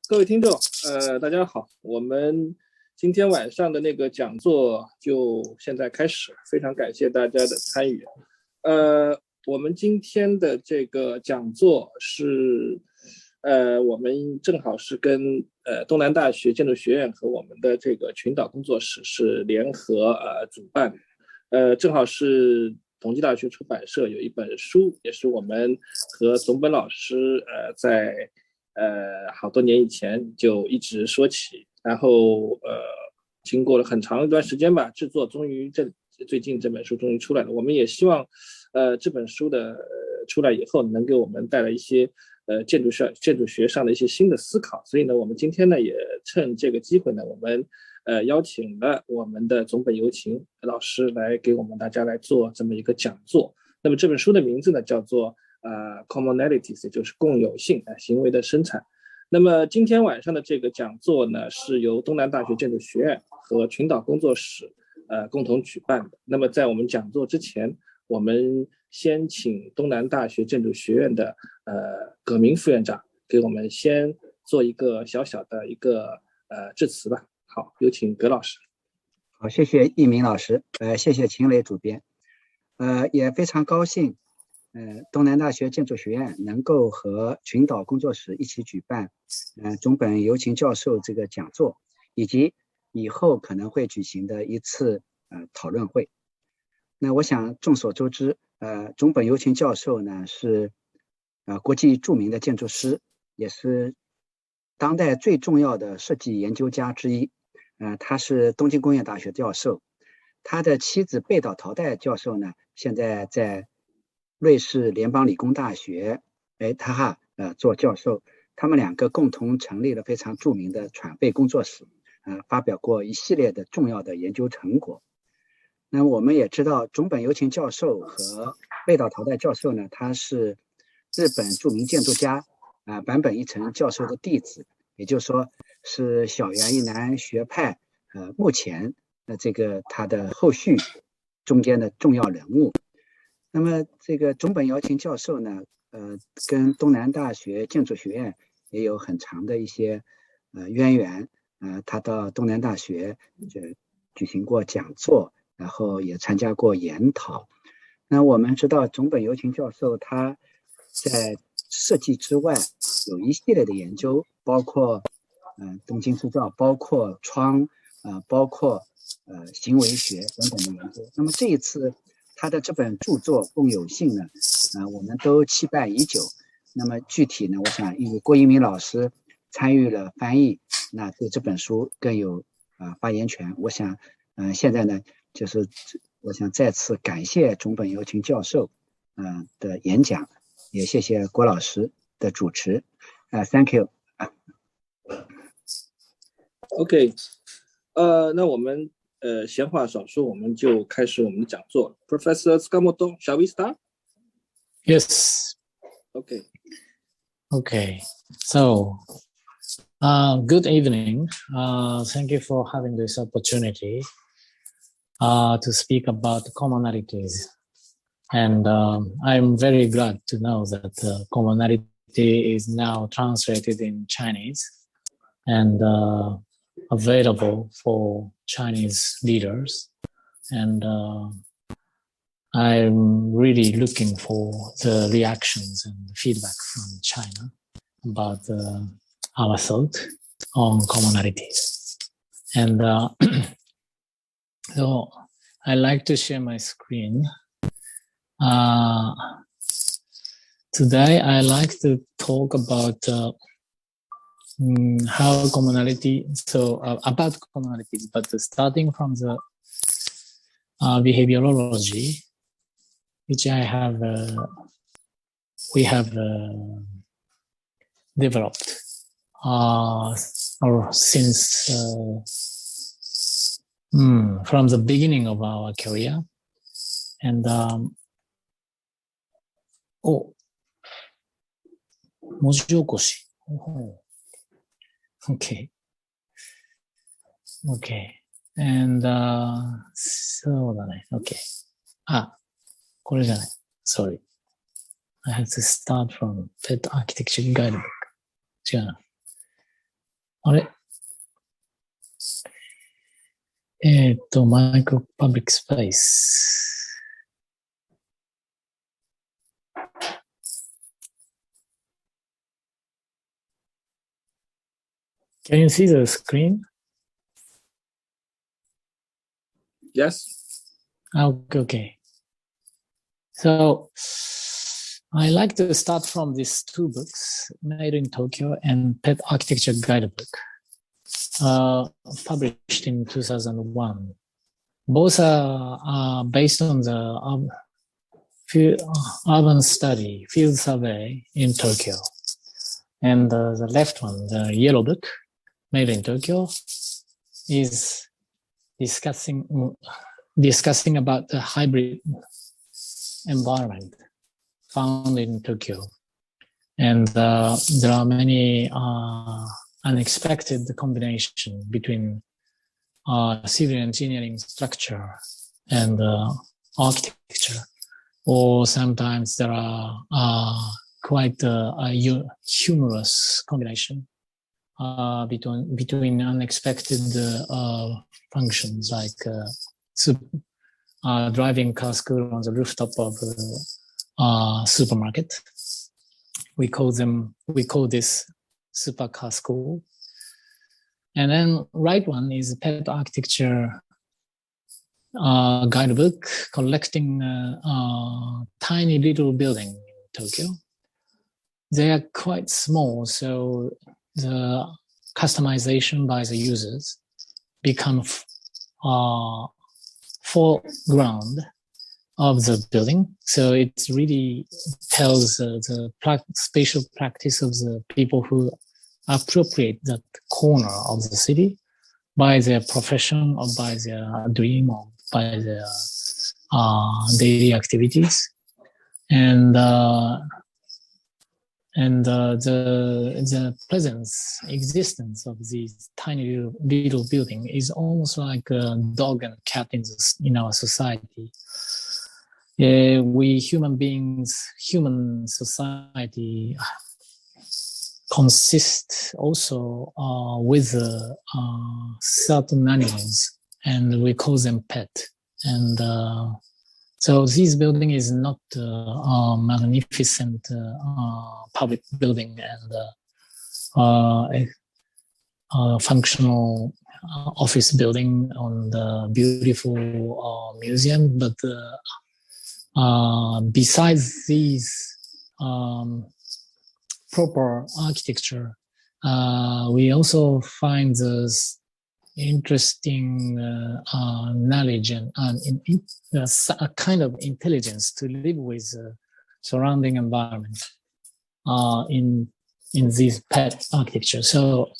各位听众，大家好，我们今天晚上的那个讲座就现在开始，非常感谢大家的参与。我们今天的这个讲座是，我们正好是跟东南大学建筑学院和我们的这个群岛工作室是联合主办的，正好是同济大学出版社有一本书，也是我们和总本老师在好多年以前就一直说起，然后经过了很长一段时间吧，制作终于最近这本书终于出来了。我们也希望这本书的出来以后能给我们带来一些建筑学上的一些新的思考。所以呢，我们今天呢也趁这个机会呢，我们邀请了我们的总本由晴老师来给我们大家来做这么一个讲座。那么这本书的名字呢叫做COMMONALITIES， 也就是共有性行为的生产。那么今天晚上的这个讲座呢，是由东南大学建筑学院和群岛工作室共同举办的。那么在我们讲座之前，我们先请东南大学建筑学院的葛明副院长给我们先做一个小小的一个致辞吧。好，有请葛老师。好，谢谢一鸣老师，谢谢秦磊主编，也非常高兴。东南大学建筑学院能够和群岛工作室一起举办总本由晴教授这个讲座，以及以后可能会举行的一次讨论会。那我想众所周知，总本由晴教授呢是国际著名的建筑师，也是当代最重要的设计研究家之一。他是东京工业大学教授，他的妻子贝岛桃代教授呢，现在在瑞士联邦理工大学做教授。他们两个共同成立了非常著名的犬吠工作室，发表过一系列的重要的研究成果。那我们也知道总本由晴教授和贝岛桃代教授呢，他是日本著名建筑家坂本一成教授的弟子，也就是说是小原一男学派目前这个他的后续中间的重要人物。那么这个总本由晴教授呢，跟东南大学建筑学院也有很长的一些渊源。他到东南大学就举行过讲座，然后也参加过研讨。那我们知道总本由晴教授他在设计之外有一系列的研究，包括东京塑造，包括窗，包括行为学等等的研究。那么这一次他的这本著作《共有性》呢，我们都期待已久。那么具体呢，我想因为郭一鸣老师参与了翻译，那对这本书更有发言权。我想现在呢，就是我想再次感谢总本由晴教授的演讲，也谢谢郭老师的主持。Thank you。OK， 那我们闲话少说，我们就开始我们的讲座。Professor Tsukamoto, shall we start? Yes. Okay. Okay. So, good evening. Thank you for having this opportunity to speak about commonalities. And I'm very glad to know that commonality is now translated in Chinese and available for Chinese readers. And I'm really looking for the reactions and feedback from China about our thought on commonalities. And so I like to share my screen. Today I like to talk about how commonality, about commonalities, but starting from the behaviorology, which we have developed or since from the beginning of our career. And 文字起こし。Okay. And そうだね。Okay. これじゃない。Sorry. I have to start from Pet Architecture Guidebook. 違うな。あれマイクロパブリックスペース。Can you see the screen? Yes. Okay. So I like to start from these two books, Made in Tokyo and Pet Architecture Guidebook, published in 2001. Both are based on the urban study, field survey in Tokyo. And the left one, the yellow book, Made in Tokyo, is discussing about the hybrid environment found in Tokyo. And there are many unexpected combination between civil engineering structure and architecture, or sometimes there are quite a humorous combination between unexpected functions like driving car school on the rooftop of a supermarket. We call this supercar school. And then right one is Pet Architecture Guidebook, collecting tiny little building in Tokyo. They are quite small, so the customization by the users become foreground of the building. So it really tells the spatial practice of the people who appropriate that corner of the city by their profession or by their dream or by their daily activities. And the existence of these tiny little building is almost like a dog and cat in our society. We human society consist also with certain animals, and we call them pet. And so this building is not a magnificent public building and a functional office building on the beautiful museum, but besides these proper architecture, we also find this interesting knowledge and a kind of intelligence to live with surrounding environment in these pet architecture. So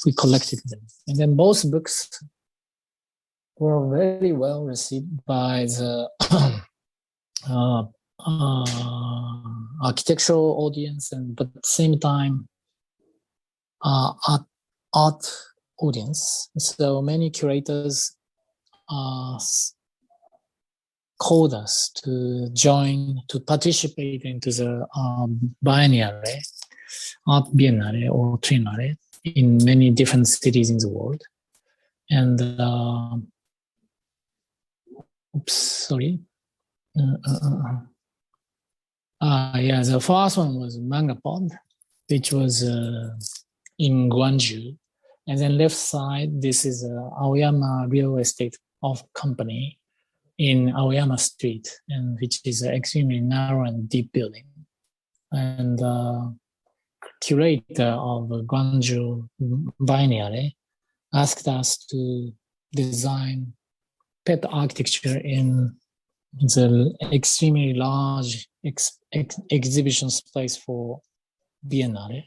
we collected them, and then both books were very well received by the architectural audience, but at the same time art audience. So many curators called us to participate into the biennale, art biennale or triennale in many different cities in the world. And the first one was Mangapod, which was in Gwangju. And then left side, this is Aoyama Real Estate Company in Aoyama Street, and which is an extremely narrow and deep building. And curator of Gwangju Biennale asked us to design pet architecture in the extremely large exhibition space for Biennale.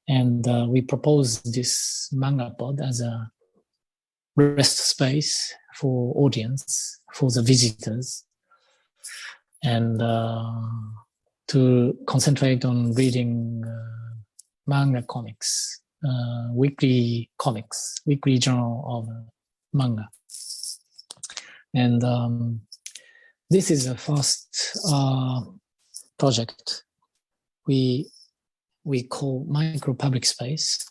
And we proposed this Mangapod as a rest space for audience, for the visitors, and to concentrate on reading manga comics, weekly journal of manga. And this is the first project we call micro public space,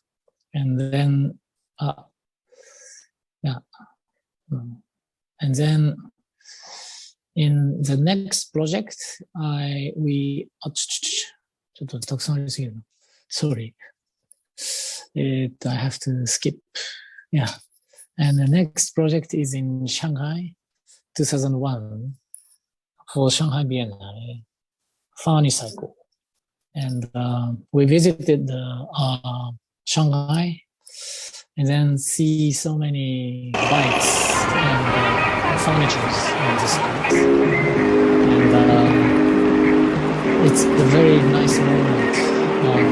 and then and then in the next project, sorry, I have to skip. Yeah, and the next project is in Shanghai, 2001, for Shanghai Biennale, furniture cycle. And we visited Shanghai and then see so many bikes and furniture in the streets. And it's a very nice moment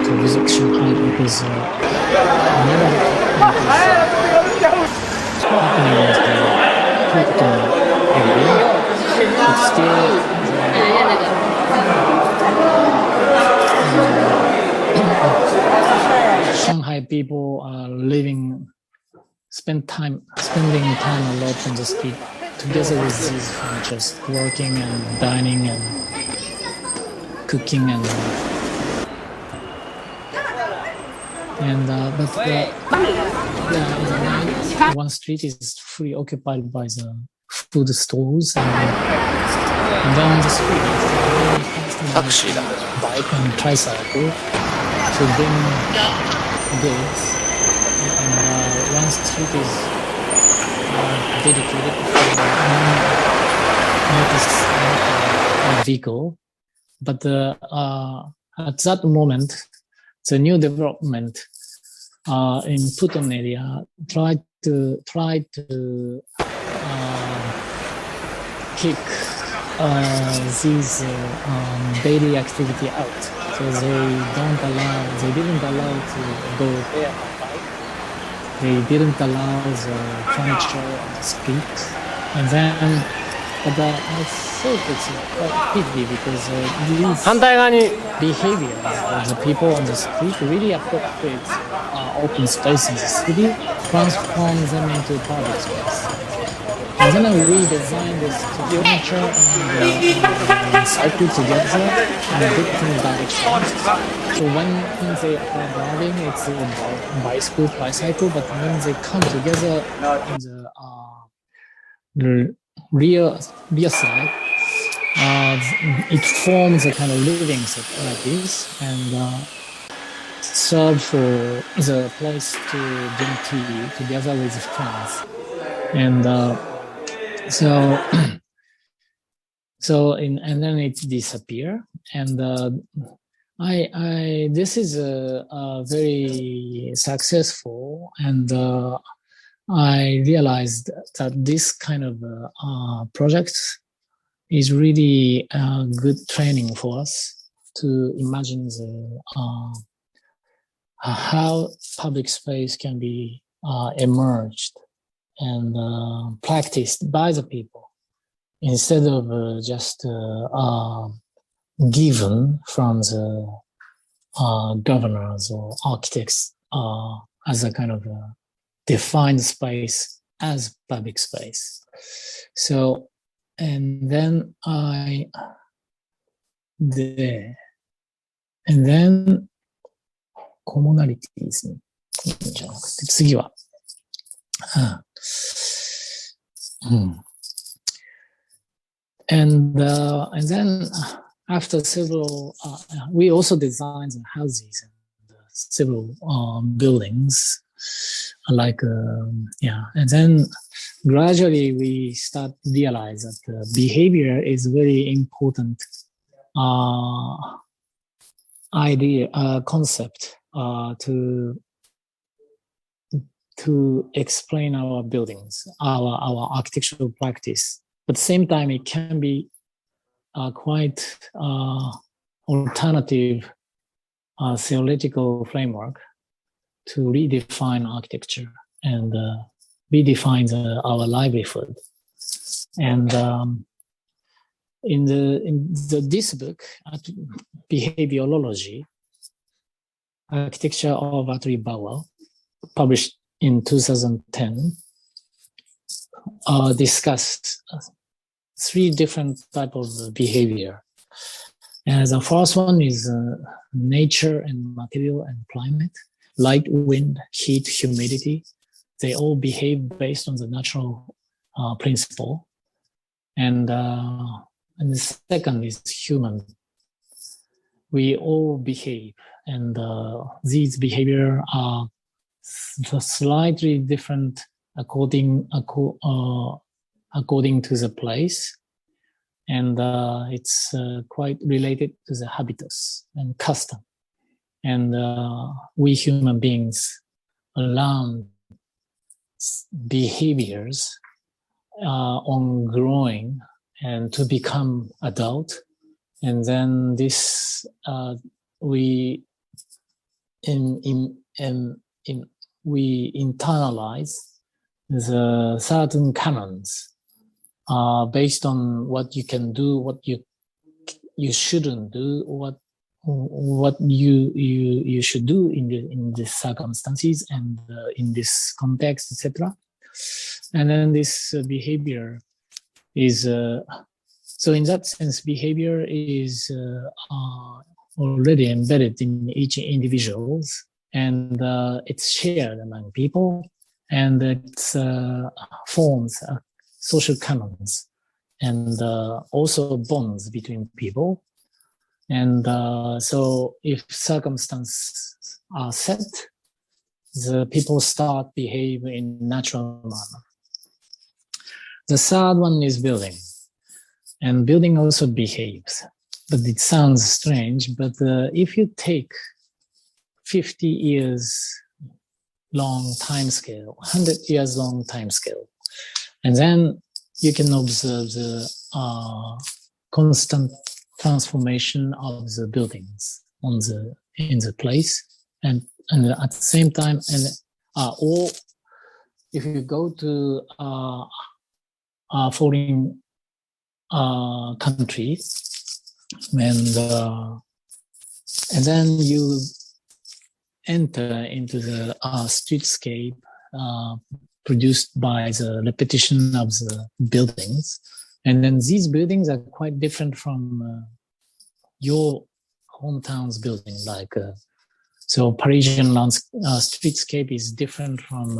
to visit Shanghai because never happening in the Pudong area. It's still Shanghai people are spending time a lot on the street together with these furnitures, working and dining and cooking but one street is fully occupied by the food stalls and down the street bike and tricycle to bring goods, and one street is dedicated to motor vehicle. But at that moment, the new development in Pudong area tried to kick these daily activity out. So they didn't allow to go there on bike. They didn't allow the furniture on the street. And then, but I thought it's quite pity because these behavior of the people on the street really appropriate open space in the city, transform them into public space. And then we designed this furniture and cycle together in different directions. So when they are driving, it's a bicycle, tricycle, but when they come together in the rear side, it forms a kind of living set like this and serve for the place to drink tea together with friends. And and then it disappear. And this is a very successful, and I realized that this kind of project is really good training for us to imagine how public space can be emerged and practiced by the people instead of just given from the governors or architects as a kind of defined space as public space. So, and then commonalities じゃなくて次はAnd then after several, we also designed the houses and several buildings, and then gradually we start to realize that behavior is very important concept to explain our buildings, our architectural practice. But at the same time, it can be quite alternative theoretical framework to redefine architecture and redefine our livelihood. And in this book, Behaviorology, Architecture of Atri Bauer, published in 2010, discussed three different types of behavior. And the first one is nature and material and climate. light, wind, heat, humidity. They all behave based on the natural principle. And the second is human. We all behave, and these behavior are slightly different according to the place, and it's quite related to the habitus and custom. And we human beings learn behaviors on growing and to become adult, and then this we internalize the certain canons based on what you can do, what you shouldn't do, what you should do in these circumstances and in this context, etc. And then this behavior is so in that sense, behavior is already embedded in each individuals, and it's shared among people, and it forms social canons and also bonds between people. And so if circumstances are set, the people start behave in natural manner. The third one is building, and building also behaves, but it sounds strange, but if you take 50 years long time scale, 100 years long time scale, and then you can observe the constant transformation of the buildings in the place, and at the same time, and or if you go to foreign country, and then you enter into the streetscape produced by the repetition of the buildings, and then these buildings are quite different from your hometown's building. Like so, Parisian streetscape is different from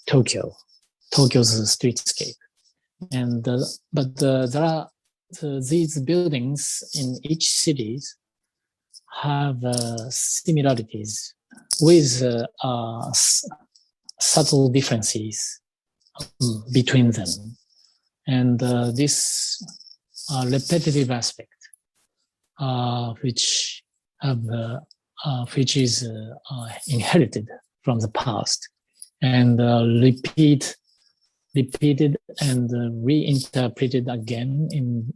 Tokyo's streetscape, and but there are these buildings in each city have similarities with subtle differences between them, and this repetitive aspect, which is inherited from the past, and repeated and reinterpreted again in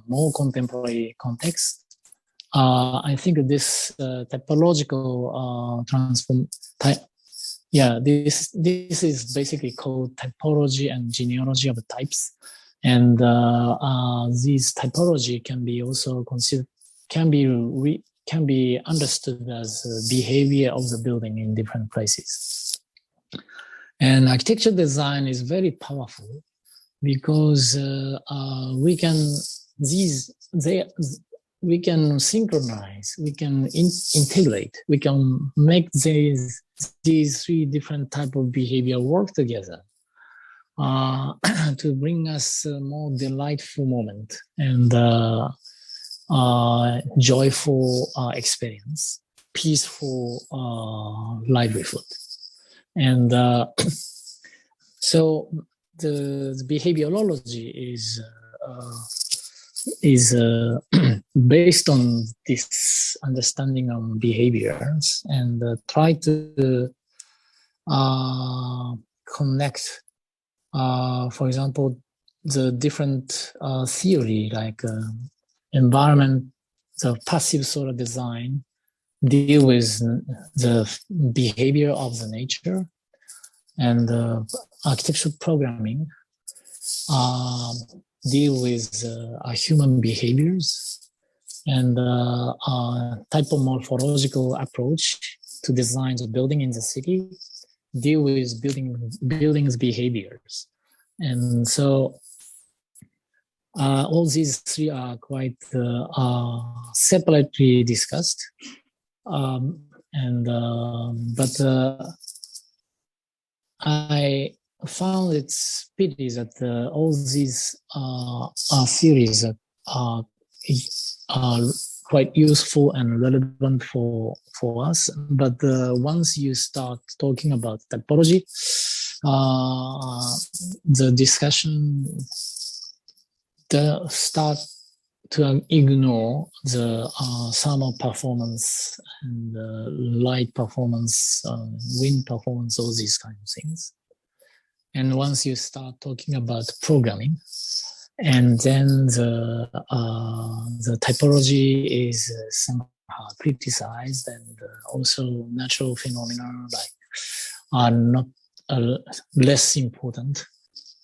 more contemporary context. I think this typological this is basically called typology and genealogy of types, and these typology can be also considered, can be understood as behavior of the building in different places. And architecture design is very powerful because we can synchronize, we can integrate, we can make these three different type of behavior work together to bring us a more delightful moment and joyful experience, peaceful livelihood. And so the behaviorology is based on this understanding of behaviors, and try to connect, for example, the different theory like environment, the passive solar design deal with the behavior of the nature, and architectural programming deal with human behaviors, and typomorphological approach to design the building in the city deal with buildings behaviors. And so all these three are quite separately discussed. And but I found it's pity that all these theories that are quite useful and relevant for us, but once you start talking about typology, the discussion start to ignore the thermal performance and light performance, wind performance, all these kind of things. And once you start talking about programming, and then the typology is somehow criticized, and also natural phenomena are not less important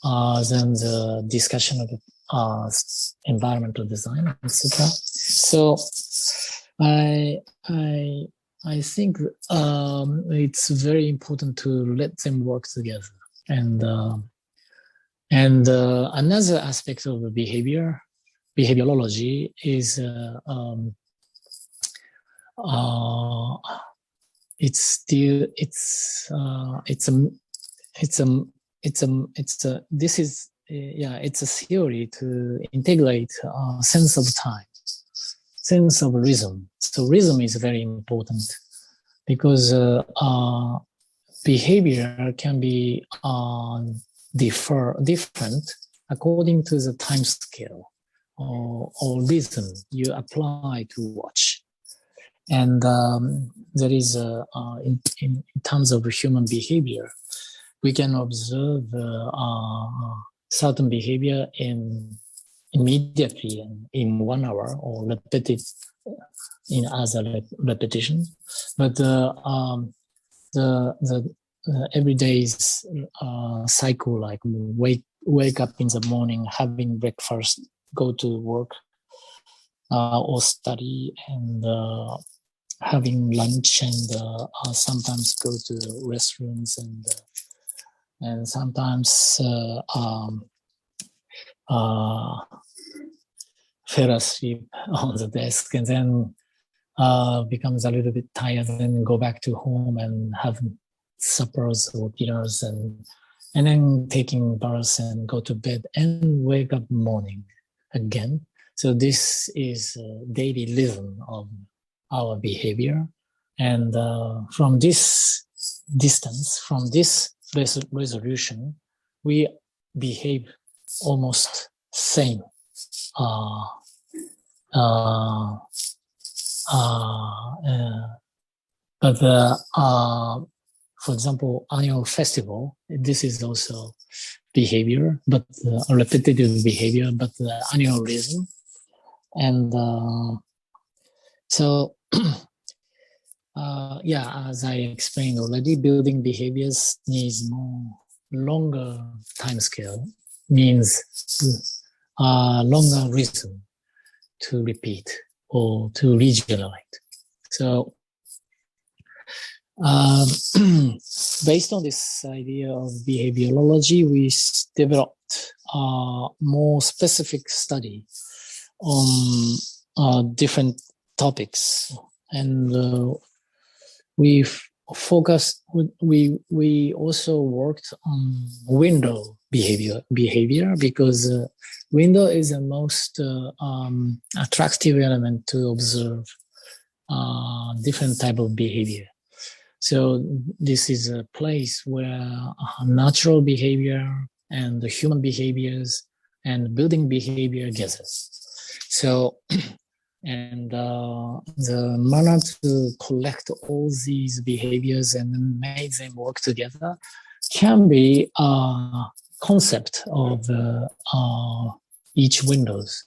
than the discussion of environmental design, etc. So I think it's very important to let them work together. And another aspect of the behaviorology is it's a theory to integrate sense of time, sense of rhythm. So rhythm is very important because behavior can be different according to the time scale or rhythm you apply to watch. And there is in terms of human behavior, we can observe certain behavior immediately in 1 hour or repeated in other repetition, but the everyday cycle, like wake up in the morning, having breakfast, go to work or study, and having lunch, and sometimes go to restrooms, and sometimes fell asleep on the desk, and then becomes a little bit tired, and then go back to home and have suppers or dinners, and then taking baths and go to bed and wake up morning again. So this is a daily rhythm of our behavior. And from this distance, from this resolution, we behave almost same. But for example, annual festival, this is also behavior, but a repetitive behavior, but annual rhythm. And so, as I explained already, building behaviors needs longer time scale, means longer rhythm to repeat or to regenerate. So based on this idea of behaviorology, we developed more specific study on different topics, and we also worked on window behavior because window is the most attractive element to observe different type of behavior. So this is a place where natural behavior and the human behaviors and building behavior gathers. So, and the manner to collect all these behaviors and make them work together can be a concept of each windows,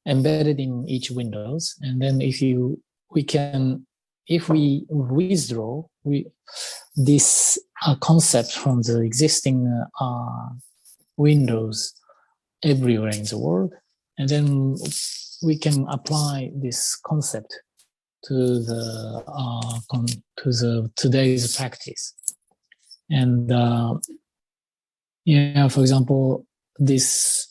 embedded in each windows. And then if we withdraw this concept from the existing windows everywhere in the world, and then we can apply this concept to the today's practice. And for example, this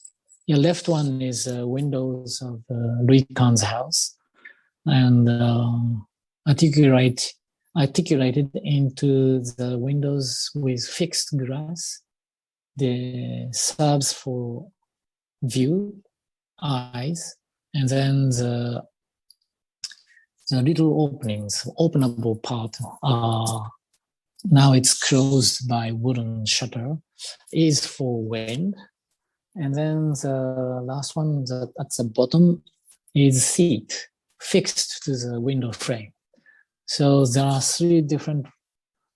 left one is windows of Louis Kahn's house, and articulated into the windows with fixed glass. The serves for view, eyes, and then the little openings, openable part, now it's closed by wooden shutter, is for wind. And then the last one at the bottom is seat, fixed to the window frame. So there are three different,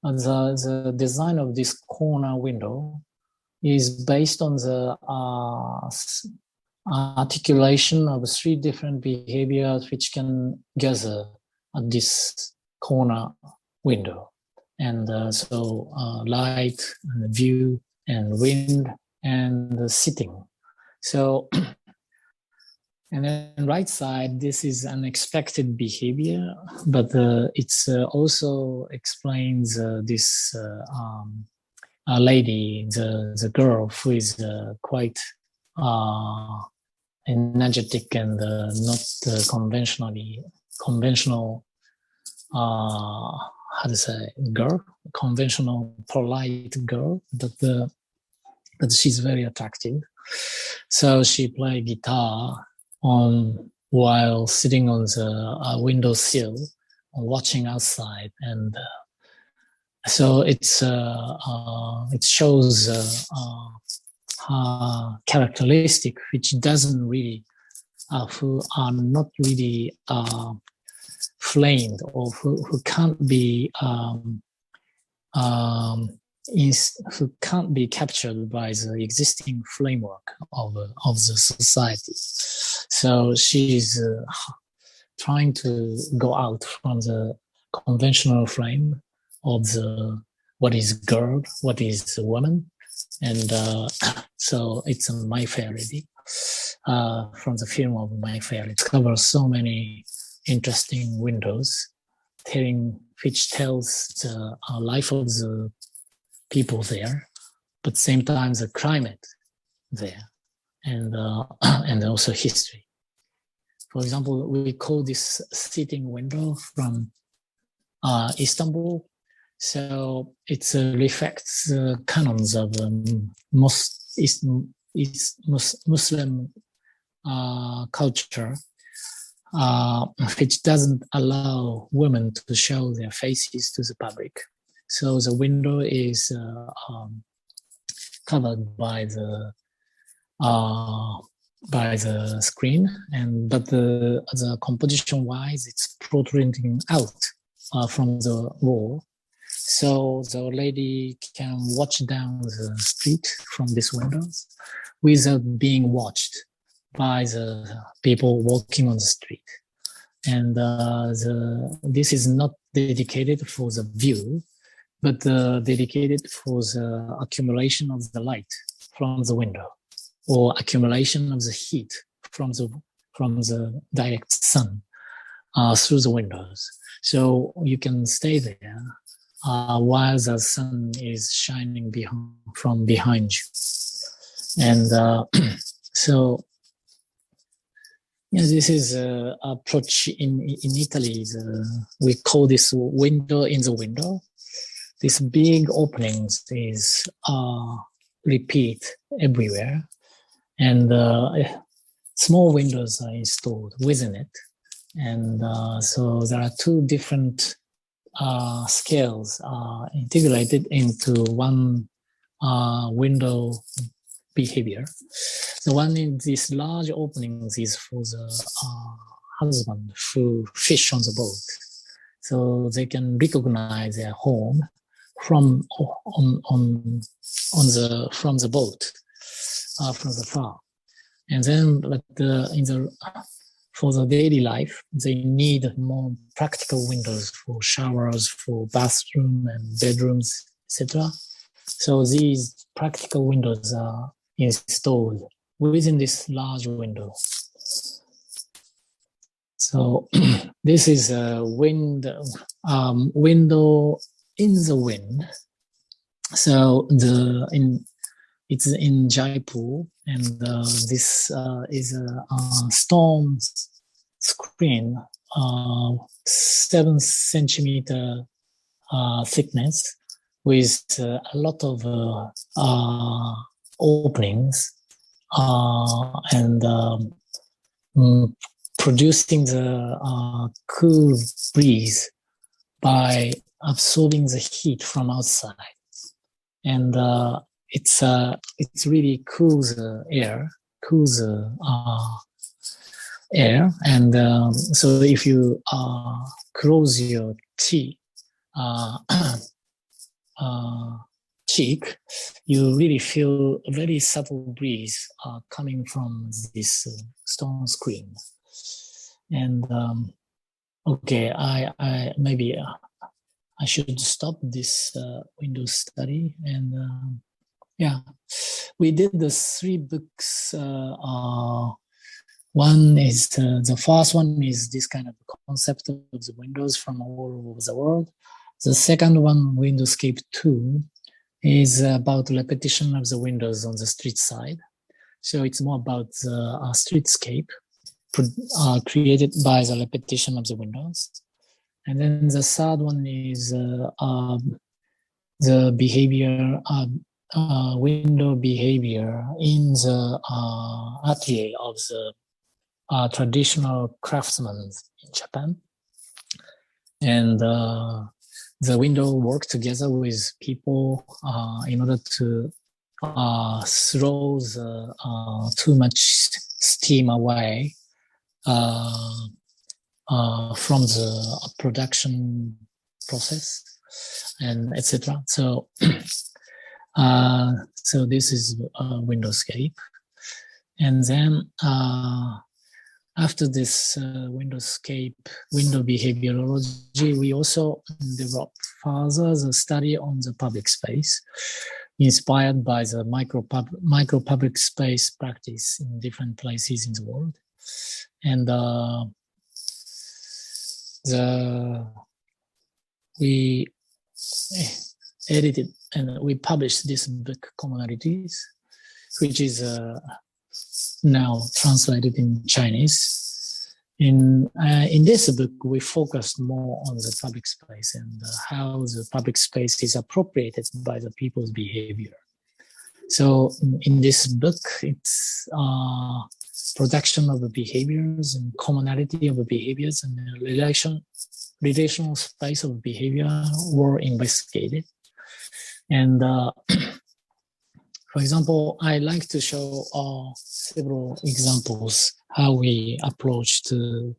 the design of this corner window is based on the articulation of three different behaviors which can gather at this corner window. And so light, and view, and wind, and sitting. So, and then right side, this is unexpected behavior, but it's also explains this lady, the girl who is quite energetic and not conventional, how to say, girl, conventional, polite girl, but she's very attractive. So she played guitar while sitting on the windowsill, watching outside, and so it shows characteristic which doesn't really, who are not really flamed, or who can't be who can't be captured by the existing framework of the society. So she's trying to go out from the conventional frame of what is girl, what is woman, and so it's a My Fair Lady from the film of My Fair. It covers so many interesting windows, which tells the life of the people there, but same time the climate there, and also history. For example, we call this sitting window from Istanbul. So it reflects the canons of Muslim culture, which doesn't allow women to show their faces to the public. So the window is covered by the screen, but the composition wise, it's protruding out from the wall. So the lady can watch down the street from these windows without being watched by the people walking on the street. And this is not dedicated for the view, but dedicated for the accumulation of the light from the window, or accumulation of the heat from the direct sun through the windows. So you can stay there while the sun is shining from behind you. And so, yeah, this is approach in Italy. We call this window in the window. These big openings is repeat everywhere, and small windows are installed within it. And so there are two different scales integrated into one window behavior. The one in these large openings is for the husband who fish on the boat, so they can recognize their home from the boat from the far. And then, for the daily life, they need more practical windows for showers, for bathroom and bedrooms, etc. So these practical windows are installed within this large window. So this is a window in the wind. So it's in Jaipur, and this is a storm screen 7 centimeter thickness with a lot of openings and producing the cool breeze by absorbing the heat from outside, and it's really cools the air, and so if you close your cheek, you really feel a very subtle breeze coming from this stone screen. And okay, I maybe I should stop this window study. And yeah, we did the 3 books. One is the first one is this kind of concept of the windows from all over the world. The second one, Windowscape 2, is about repetition of the windows on the street side. So it's more about the streetscape created by the repetition of the windows. And then the third one is the behavior, window behavior in the atelier of the traditional craftsmen in Japan. And the window work together with people in order to throw the, too much steam away from the production process, and etc. So, so this is Windowscape, and then after this Windowscape, window behaviorology, we also developed further the study on the public space, inspired by the micro public space practice in different places in the world. And we edited and we published this book, Commonalities, which is now translated in Chinese. In this book, we focused more on the public space and how the public space is appropriated by the people's behavior. So in this book, it's production of the behaviors and commonality of the behaviors and the relational space of behavior were investigated. And for example, I like to show several examples how we approach to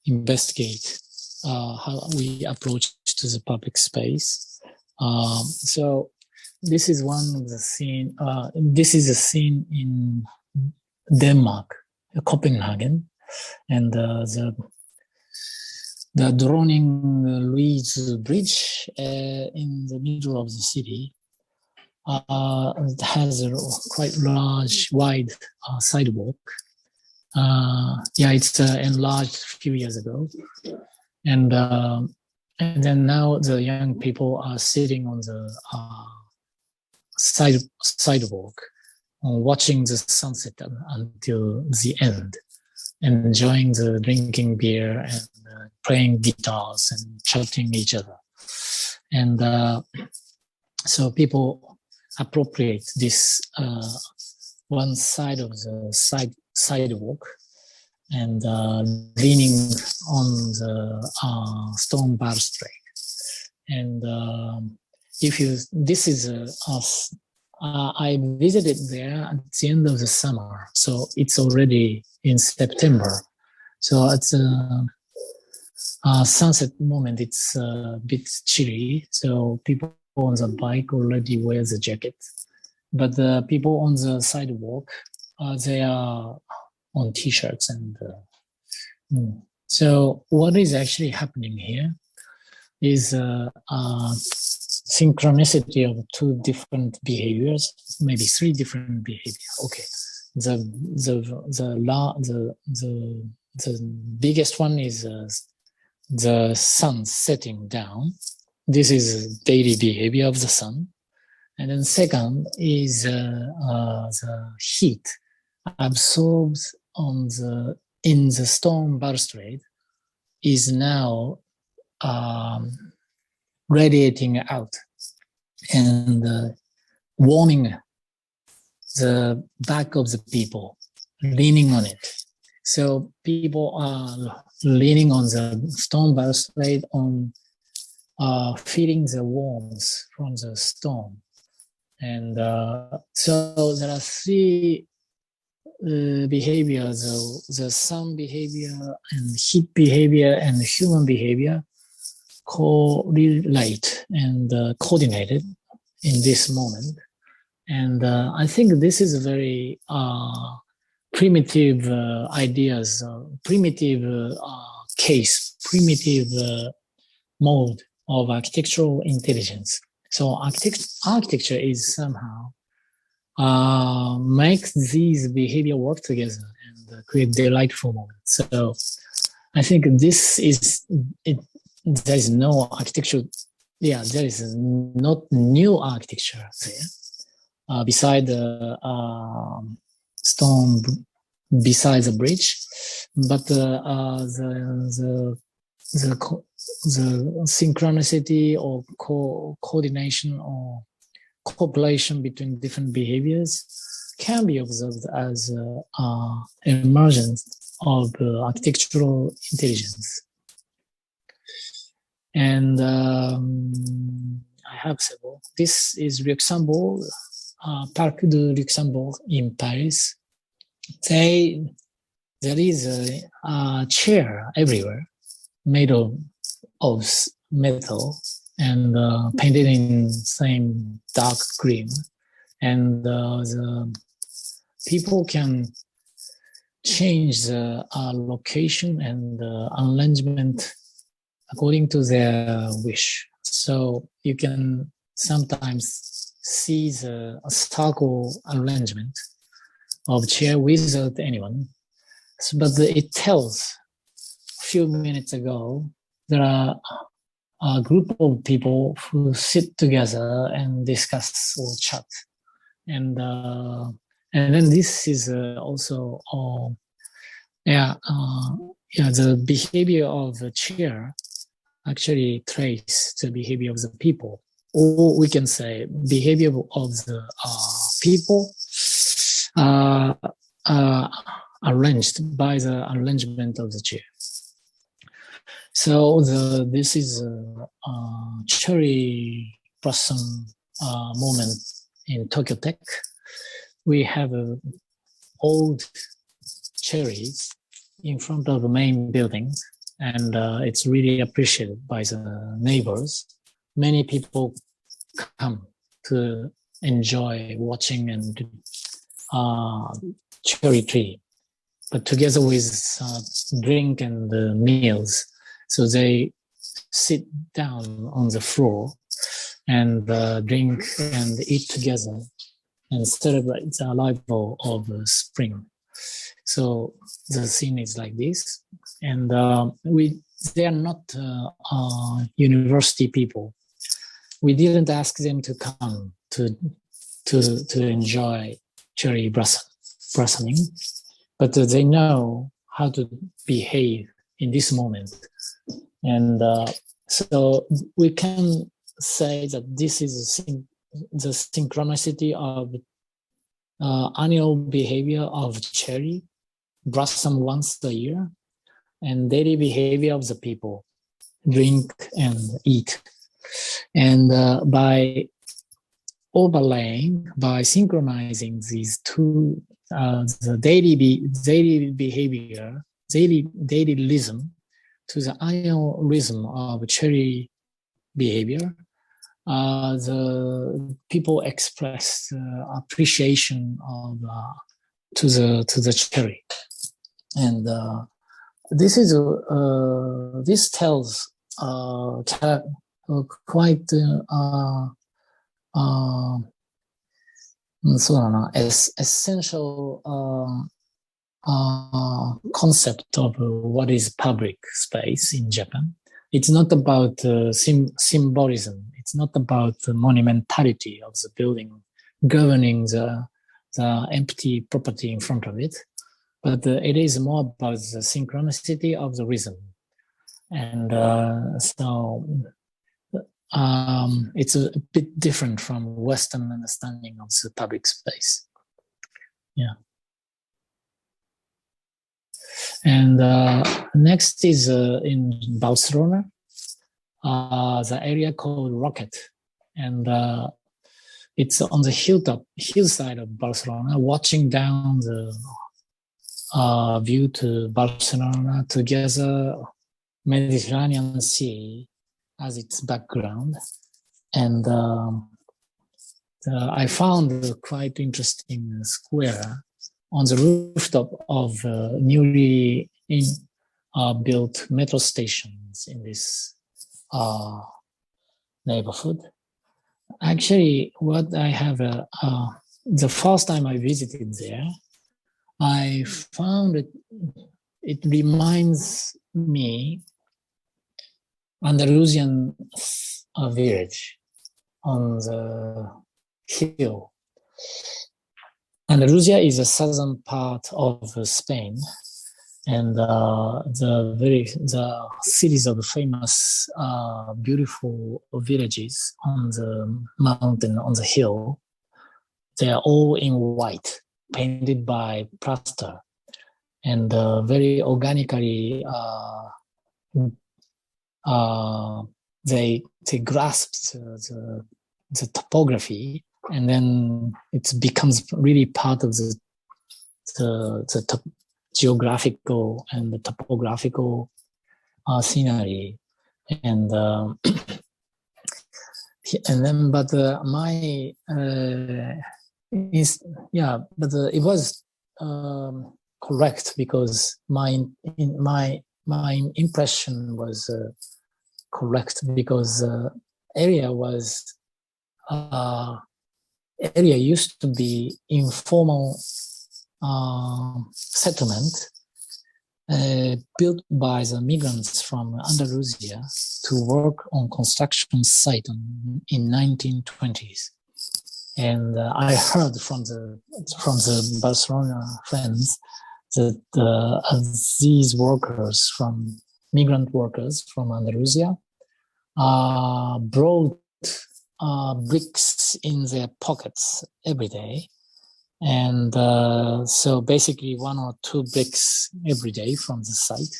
investigate, how we approach to the public space. So this is one of the scene. This is a scene in Denmark, Copenhagen, and the drawing Louise Bridge in the middle of the city. It has a quite large, wide sidewalk. Yeah, it's enlarged a few years ago, and then now the young people are sitting on the sidewalk, watching the sunset until the end, enjoying the drinking beer and playing guitars and chatting each other, and so people appropriate this one side of the sidewalk and leaning on the stone balustrade. And if you, this is I visited there at the end of the summer, so it's already in September. So at the sunset moment, it's a bit chilly, so people on the bike already wear the jacket, but the people on the sidewalk, they are on t-shirts. And so what is actually happening here is synchronicity of 2 different behaviors, maybe 3 different behaviors. Okay, the biggest one is the sun setting down. This is daily behavior of the sun. And then second is the heat absorbs in the stone balustrade is now radiating out and warming the back of the people, leaning on it. So people are leaning on the stone balustrade on feeling the warmth from the stone. And so there are three behaviors, the sun behavior and heat behavior and human behavior correlate and coordinated in this moment. And I think this is a very primitive ideas, primitive case, primitive mode of architectural intelligence. So architecture is somehow makes these behavior work together and create delightful moments. So I think this is it. There is no architecture. Yeah, there is not new architecture there. Beside the stone, beside the bridge, but the synchronicity or coordination or cooperation between different behaviors can be observed as emergence of architectural intelligence. And I have several. This is Luxembourg, Parc de Luxembourg in Paris. There is a chair everywhere made of metal and painted in same dark green. And the people can change the location and arrangement according to their wish. So you can sometimes see the circle arrangement of chair without anyone. But it tells a few minutes ago, there are a group of people who sit together and discuss or chat. And then this is also, the behavior of the chair actually trace the behavior of the people. Or we can say behavior of the people arranged by the arrangement of the chair. So this is a cherry blossom moment in Tokyo Tech. We have old cherries in front of the main building, and it's really appreciated by the neighbors. Many people come to enjoy watching and cherry tree, but together with drink and meals. So they sit down on the floor and drink and eat together and celebrate the arrival of spring. So the scene is like this, and they are not university people. We didn't ask them to come to enjoy cherry blossoming, but they know how to behave in this moment. And so we can say that this is the synchronicity of annual behavior of cherry blossom once a year and daily behavior of the people, drink and eat. And by overlaying, by synchronizing these two, the daily behavior, daily rhythm to the annual rhythm of cherry behavior, the people express appreciation of to the cherry, and this is this tells quite essential concept of what is public space in Japan. It's not about symbolism. It's not about the monumentality of the building governing the empty property in front of it, but it is more about the synchronicity of the rhythm. And so it's a bit different from Western understanding of the public space. Yeah. And next is in Barcelona, the area called Rocket. And it's on the hillside of Barcelona, watching down the view to Barcelona together, Mediterranean Sea as its background. And I found a quite interesting square on the rooftop of newly built metro stations in this neighborhood. Actually, what I have, the first time I visited there, I found it reminds me Andalusian village on the hill. Andalusia is a southern part of Spain, and the cities of the famous beautiful villages on the mountain, on the hill, they are all in white, painted by plaster, and very organically they grasp the topography, and then it becomes really part of the geographical and the topographical scenery, and then but it was correct, because my impression was correct, because area used to be informal settlement built by the migrants from Andalusia to work on construction site in 1920s. And I heard from the Barcelona friends that these migrant workers from Andalusia brought bricks in their pockets every day. And so basically 1 or 2 bricks every day from the site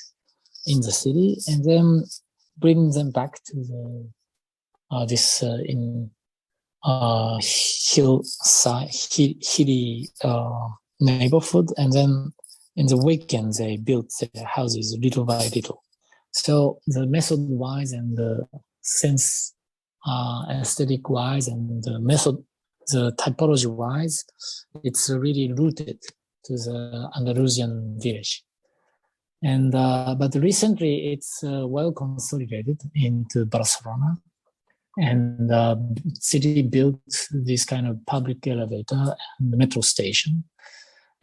in the city, and then bring them back to this hilly neighborhood, and then in the weekend they built their houses little by little. So the method-wise and the sense aesthetic-wise and the typology-wise, it's really rooted to the Andalusian village. And but recently it's well consolidated into Barcelona, and the city built this kind of public elevator and metro station,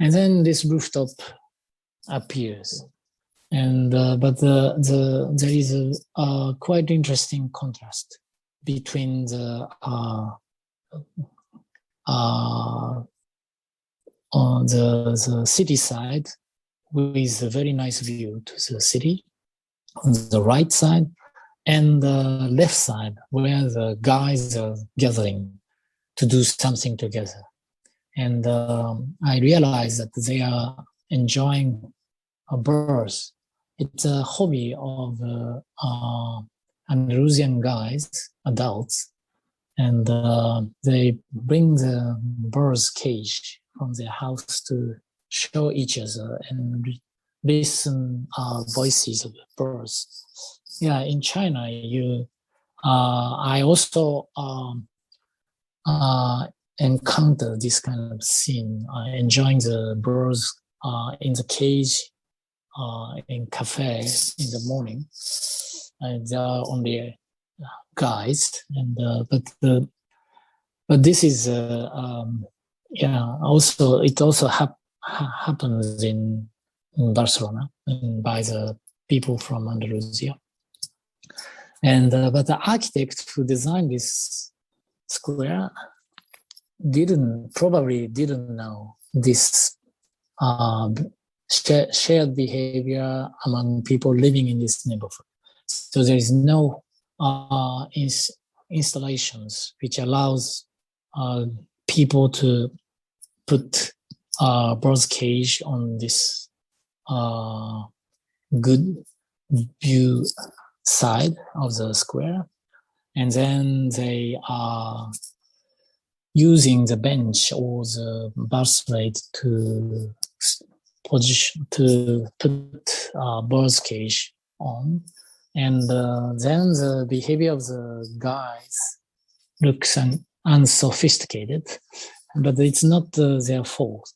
and then this rooftop appears. And but there is a quite interesting contrast between on the city side, with a very nice view to the city on the right side, and the left side where the guys are gathering to do something together. And I realized that they are enjoying birds. It's a hobby of Andalusian guys, adults, and they bring the birds' cage from their house to show each other and listen voices of the birds. Yeah, in China, I also encounter this kind of scene, enjoying the birds in the cage, in cafes in the morning. And there are only guys, and but this is also it also happens in Barcelona by the people from Andalusia. And but the architect who designed this square probably didn't know this shared behavior among people living in this neighborhood. So there is no installations which allows people to put bird cage on this good view side of the square, and then they are using the bench or the balustrade to position to put bird's cage on, and then the behavior of the guys looks unsophisticated, but it's not their fault.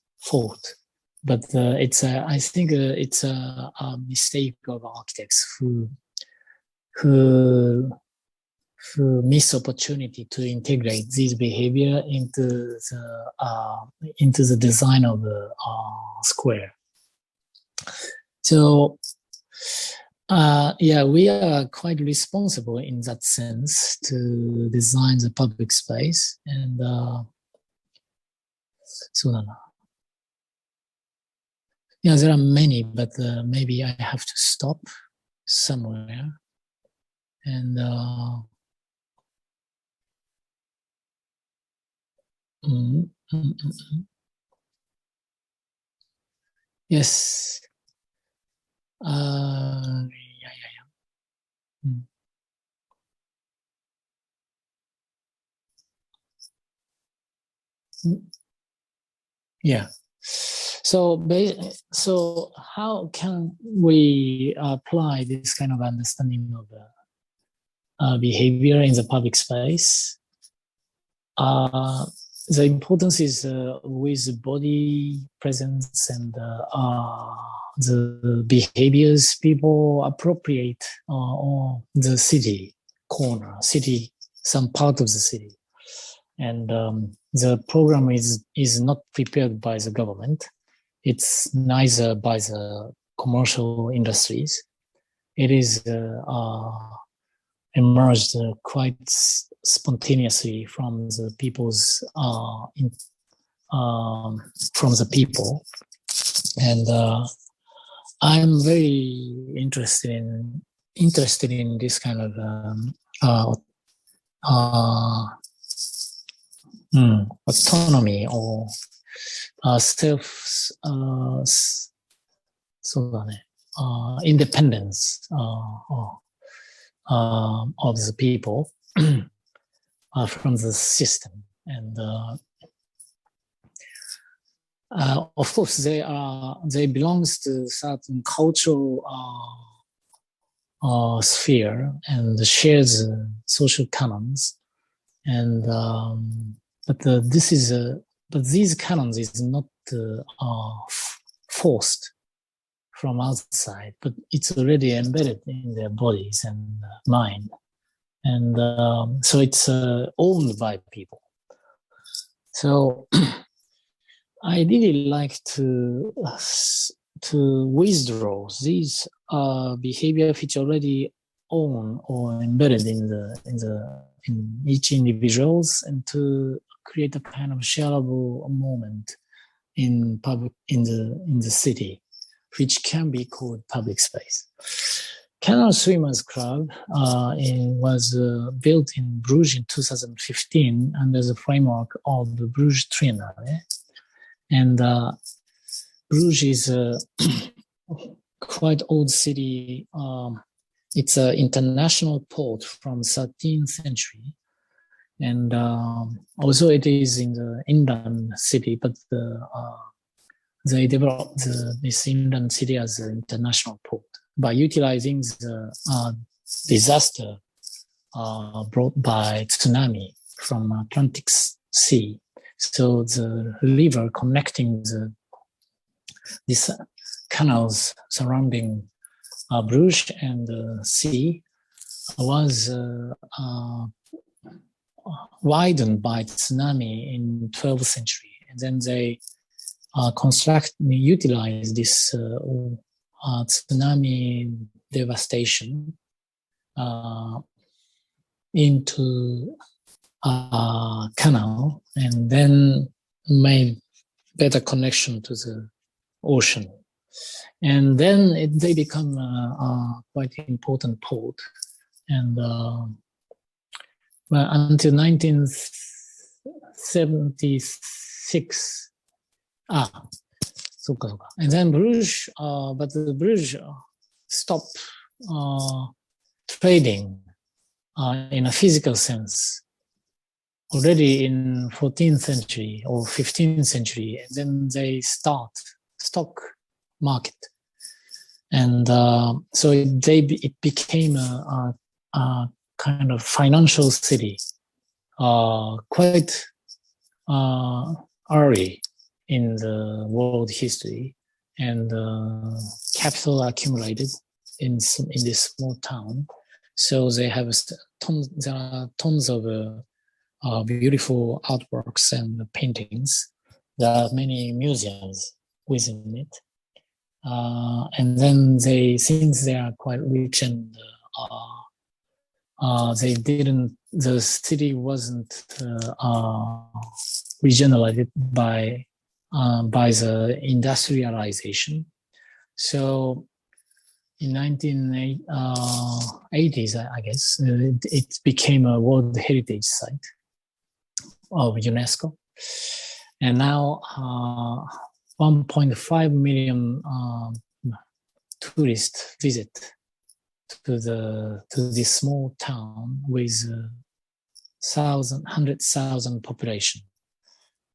But it's I think it's a mistake of architects who miss opportunity to integrate this behavior into the design of the square. So yeah, we are quite responsible in that sense to design the public space, and yeah, there are many, but maybe I have to stop somewhere. And yes. Yeah. So how can we apply this kind of understanding of behavior in the public space? The importance is with body presence and the behaviors people appropriate on the city corner, some part of the city. And the program is not prepared by the government. It's neither by the commercial industries. It is emerged quite spontaneously from the people's from the people, and I'm very interested in this kind of autonomy or independence of the people from the system. And of course they belongs to certain cultural sphere and shares social canons, and but these canons is not forced from outside, but it's already embedded in their bodies and mind, and so it's owned by people. So I really like to withdraw these behavior which already own or embedded in each individuals, and to create a kind of shareable moment in the city, which can be called public space. Canal Swimmers Club was built in Bruges in 2015 under the framework of the Bruges Triennale. And Bruges is a quite old city. It's an international port from 13th century. And also it is in the inland city, but they developed this inland city as an international port by utilizing the disaster brought by tsunami from Atlantic Sea. So the river connecting these canals surrounding Bruges and the sea was widened by tsunami in 12th century, and then they utilize this tsunami devastation into a canal, and then made better connection to the ocean. And then they become a quite important port. And well, until 1976, and then Bruges, but the Bruges stopped trading in a physical sense already in 14th century or 15th century, and then they start stock market, and so it became a kind of financial city quite early in the world history, and capital accumulated in this small town. So they have there are tons of beautiful artworks and paintings. There are many museums within it. And then since they are quite rich, and the city wasn't regenerated by the industrialization. So in 1980s, I guess, it became a World Heritage Site of UNESCO. And now 1.5 million tourists visit to this small town with 100,000 population.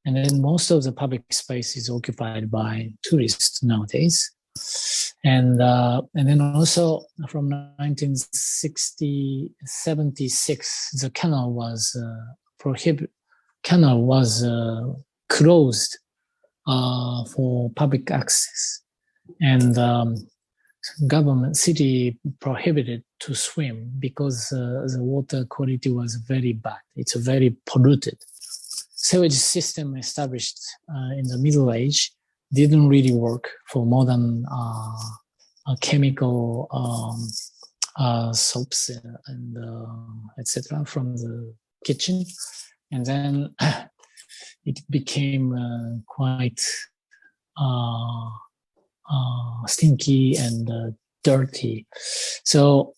And then most of the public space is occupied by tourists nowadays. And then also from 1976, the canal was closed for public access, and city prohibited to swim because the water quality was very bad. It's a very polluted. Sewage system established in the Middle Age didn't really work for more than chemical soaps and etc. from the kitchen, and then it became quite stinky and dirty. So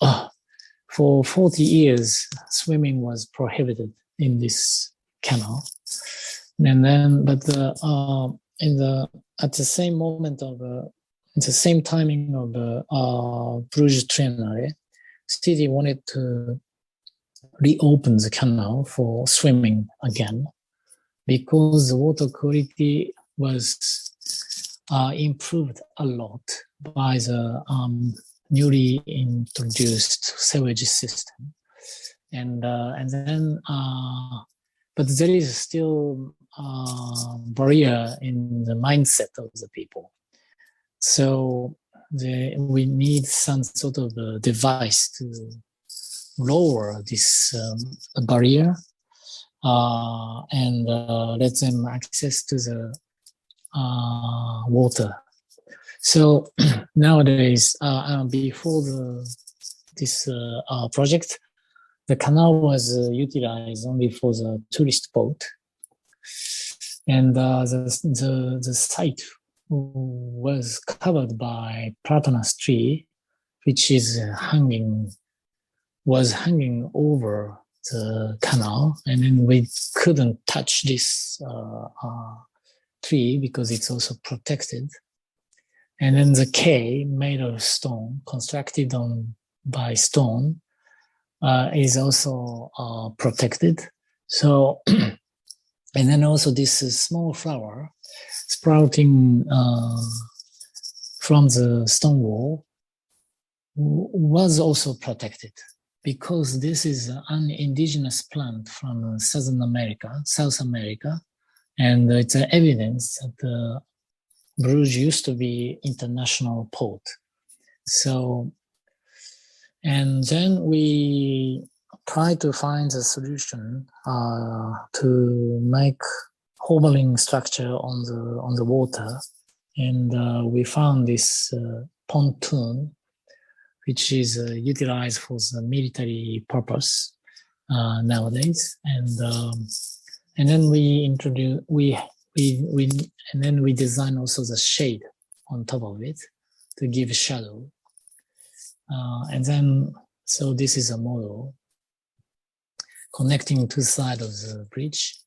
for 40 years, swimming was prohibited in this canal. And then, but at the same moment of the same timing of the Bruges Triennale, city wanted to reopen the canal for swimming again, because the water quality was improved a lot by the newly introduced sewage system, and then but there is still barrier in the mindset of the people. So we need some sort of a device to lower this barrier and let them access to the water. So nowadays, before this project, the canal was utilized only for the tourist boat, and the site was covered by platanus tree, which was hanging over the canal, and then we couldn't touch this tree because it's also protected. And then the quay made of stone, constructed by stone, is also protected. So, and then also this small flower sprouting from the stone wall was also protected, because this is an indigenous plant from South America, and it's evidence that Bruges used to be international port. So, and then we try to find a solution to make hobbling structure on the water, and we found this pontoon, which is utilized for the military purpose nowadays, and then we design also the shade on top of it to give shadow. And then, so this is a model connecting two sides of the bridge.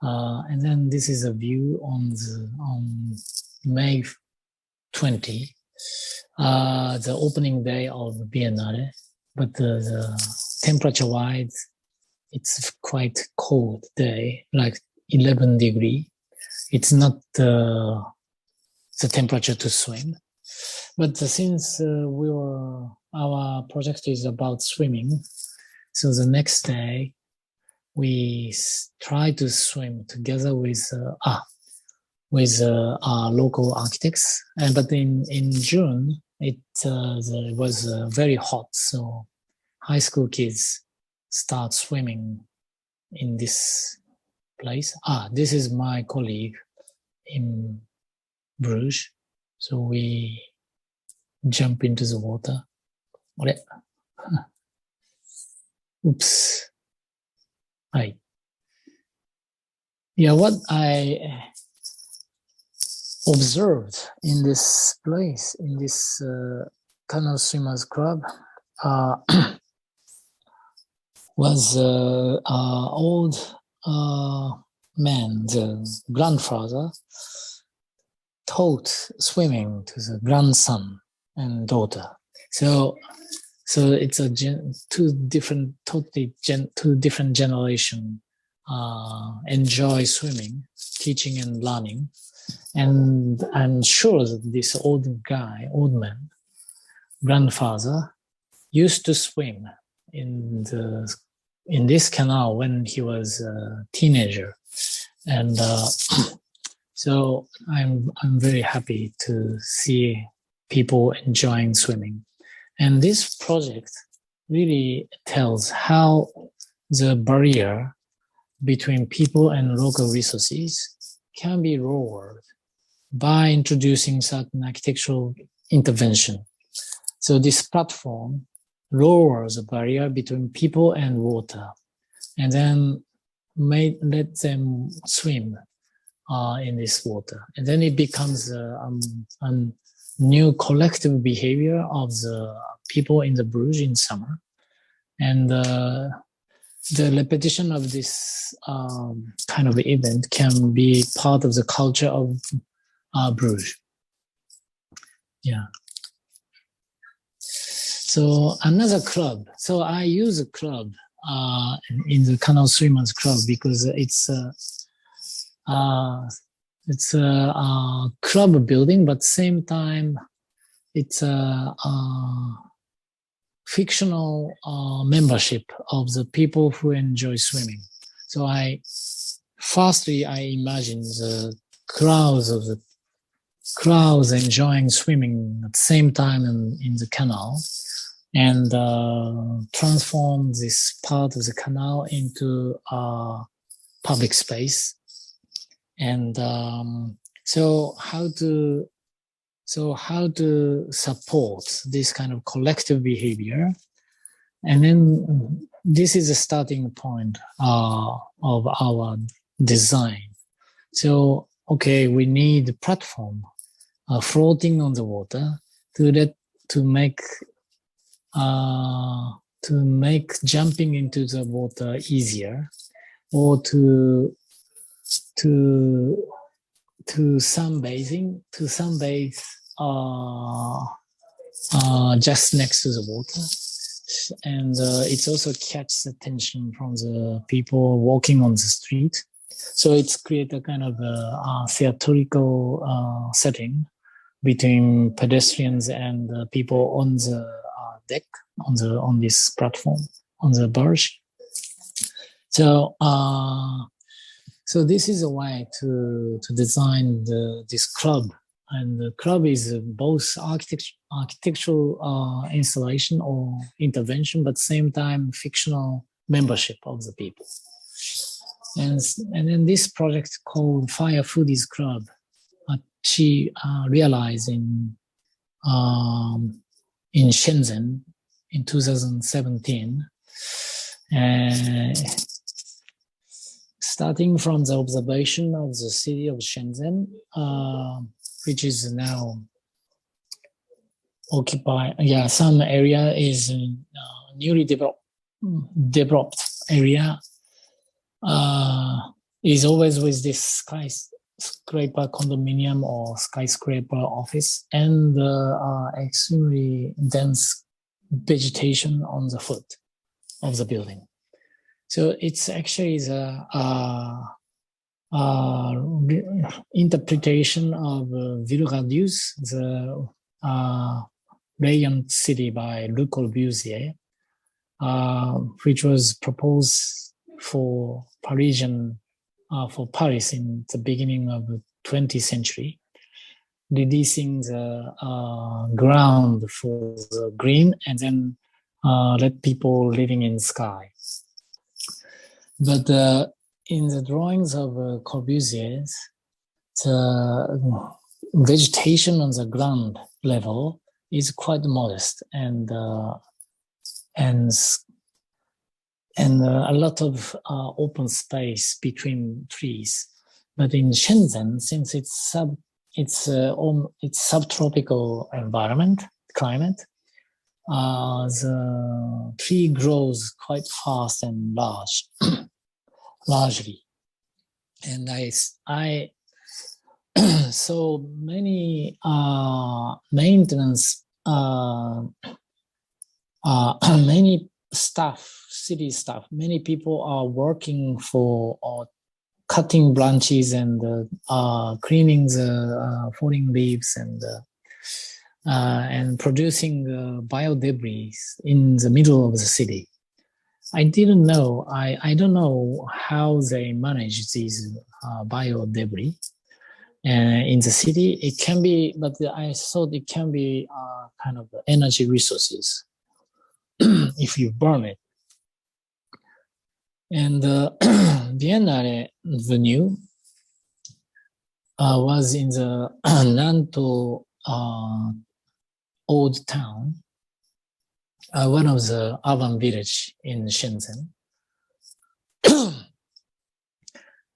And then this is a view on May 20, the opening day of Biennale. But the temperature-wise, it's quite cold day, like 11 degree. It's not the temperature to swim. But since our project is about swimming, so the next day we try to swim together with local architects. But in June it was very hot, so high school kids start swimming in this place. This is my colleague in Bruges. So we jump into the water. Oops. Hi. Yeah, what I observed in this place, in this Canal Swimmers Club, was old man, the grandfather, taught swimming to the grandson and daughter. So it's two different generation enjoy swimming, teaching and learning. And I'm sure that this old man, grandfather, used to swim in this canal when he was a teenager. And so I'm very happy to see people enjoying swimming. And this project really tells how the barrier between people and local resources can be lowered by introducing certain architectural intervention. So this platform lowers the barrier between people and water, and then let them swim in this water. And then it becomes a new collective behavior of the people in the Bruges in summer. And the repetition of this kind of event can be part of the culture of Bruges. Yeah. So another club. So I use a club in the Canal Swimmers Club because it's a club building, but same time it's a fictional membership of the people who enjoy swimming. So I imagine the crowds enjoying swimming at the same time in the canal, and transform this part of the canal into a public space. And so how to support this kind of collective behavior? And then this is the starting point of our design. So, okay, we need a platform floating on the water to make jumping into the water easier, or to sunbathe just next to the water. And it's also catches attention from the people walking on the street. So it's create a kind of theatrical setting between pedestrians and people on the deck, on this platform, on the barge. So this is a way to design this club. And the club is both architectural installation or intervention, but same time fictional membership of the people. And then this project called Fire Foodies Club, she realized in Shenzhen in 2017. Starting from the observation of the city of Shenzhen, which is now occupied. Yeah, some area is newly developed area. Is always with this skyscraper condominium or skyscraper office and extremely dense vegetation on the foot of the building. So it's actually the interpretation of Ville-Radius, the Radiant City by Le Corbusier, which was proposed for Paris in the beginning of the 20th century, releasing the ground for the green and then let people living in sky. But in the drawings of Corbusier, the vegetation on the ground level is quite modest and a lot of open space between trees. But in Shenzhen, since it's subtropical climate, the tree grows quite fast and largely. And I so many maintenance, many city staff, many people are working for cutting branches and cleaning the falling leaves and producing biodebris in the middle of the city. I didn't know. I don't know how they manage these biodebris in the city. It can be, but I thought it can be kind of energy resources if you burn it. And Biennale venue was in the Nanto old town, one of the urban village in Shenzhen.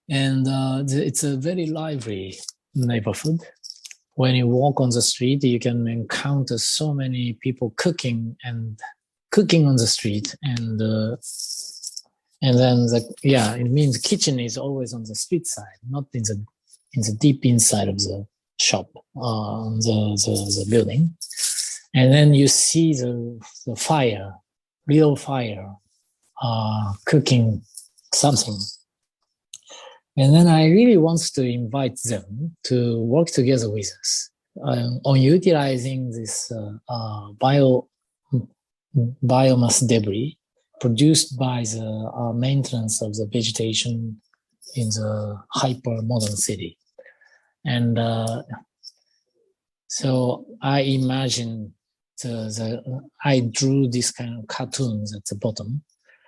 And it's a very lively neighborhood. When you walk on the street, you can encounter so many people cooking on the street, and then it means kitchen is always on the street side, not in the deep inside of the shop, the building. And then you see the real fire, cooking something. And then I really want to invite them to work together with us on utilizing this biomass debris produced by the maintenance of the vegetation in the hyper-modern city. And so I imagine I drew this kind of cartoons at the bottom.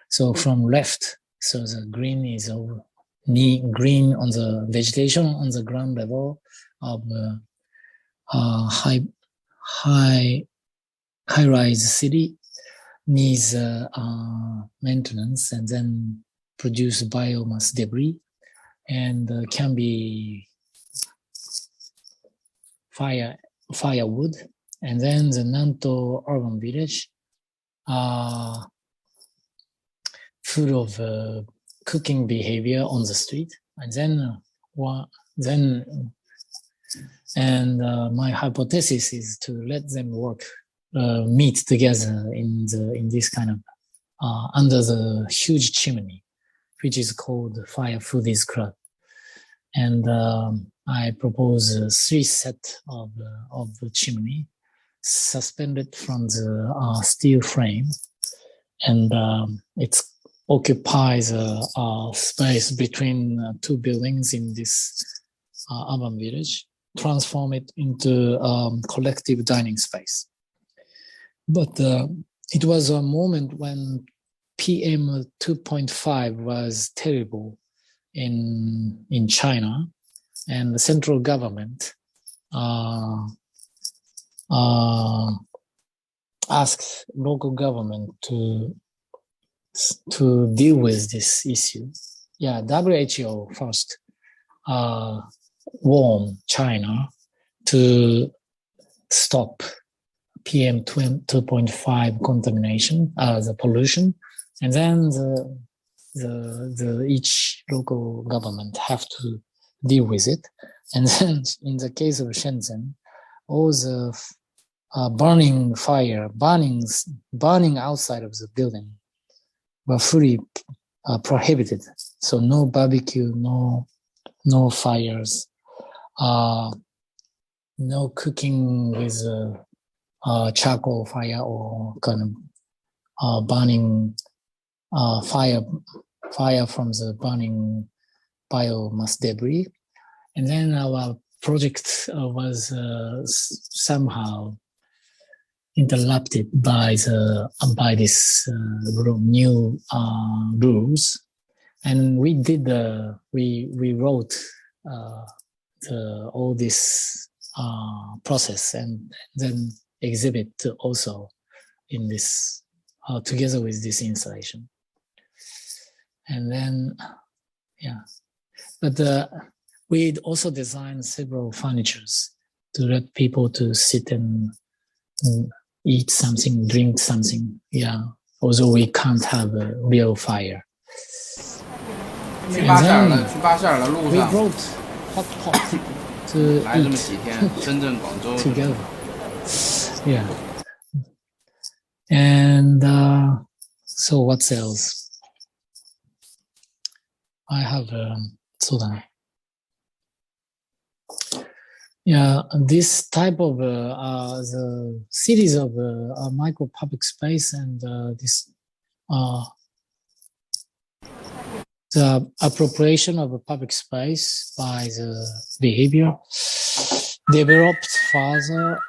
So from left, so the green is green on the vegetation on the ground level of high-rise city needs maintenance and then produce biomass debris and can be firewood. And then the Nanto urban village full of cooking behavior on the street. And then my hypothesis is to let them meet together in this kind of under the huge chimney, which is called the Fire Foodies Club. And I propose 3 sets of the chimney suspended from the steel frame, and it occupies a space between 2 buildings in this urban village, transform it into collective dining space. But it was a moment when PM 2.5 was terrible in China, and the central government asked local government to deal with this issue. WHO first warned China to stop PM 2.5 contamination, the pollution, and then the each local government have to deal with it. And then in the case of Shenzhen, all the burning outside of the building were fully prohibited. So no barbecue, no fires, no cooking with charcoal fire or kind of burning fire from the burning biomass debris. And then our project was somehow interrupted by this new rules, and we wrote all this process and then exhibit also in this together with this installation. And then but we also designed several furnitures to let people to sit and eat something, drink something. Although we can't have a real fire. 去巴塞尔的路上 we brought hot pot to 来这么 eat 几天，深圳、广州 together. And so what else? I have this type of the cities of micro public space and this the appropriation of a public space by the behavior developed further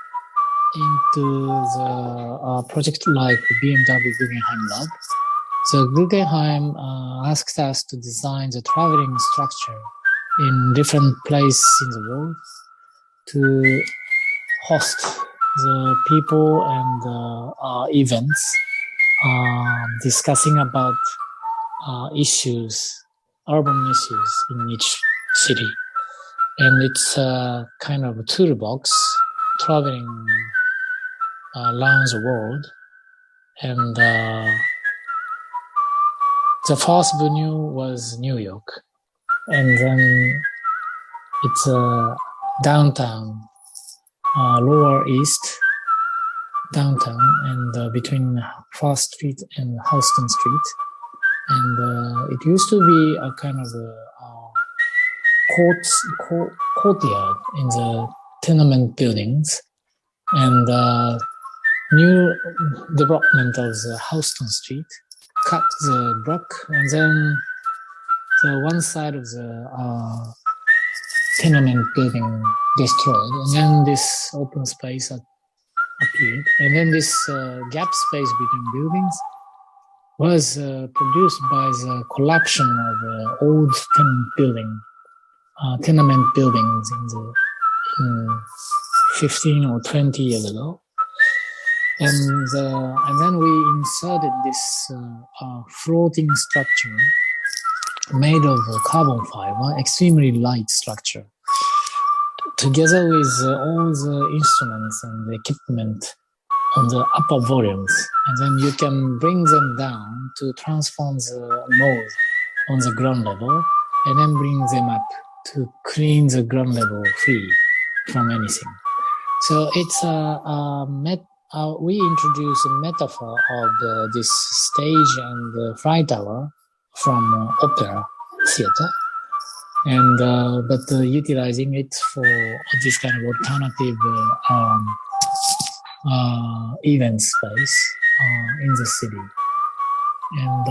into the project like BMW Guggenheim Lab. So Guggenheim asked us to design the traveling structure in different places in the world to host the people and events discussing about urban issues in each city. And it's a kind of a toolbox traveling around the world. And the first venue was New York. And then it's downtown, Lower East, downtown, and between First Street and Houston Street. And it used to be a kind of courtyard in the tenement buildings. And new development of the Houston Street cut the block, and then the one side of the tenement building destroyed, and then this open space appeared, and then this gap space between buildings was produced by the collapsion of old tenement buildings in 15 or 20 years ago. And then we inserted this floating structure made of carbon fiber, extremely light structure, together with all the instruments and the equipment on the upper volumes. And then you can bring them down to transform the mode on the ground level, and then bring them up to clean the ground level free from anything. So it's we introduce a metaphor of this stage and the flight tower from opera theater, and but utilizing it for this kind of alternative event space in the city. And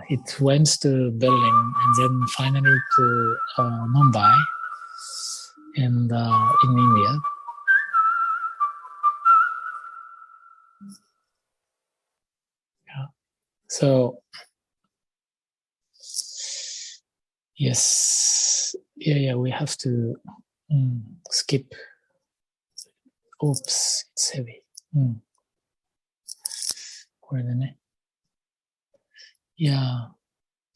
it went to Berlin, and then finally to Mumbai, and in India. So, yes, we have to skip. Oops, it's heavy.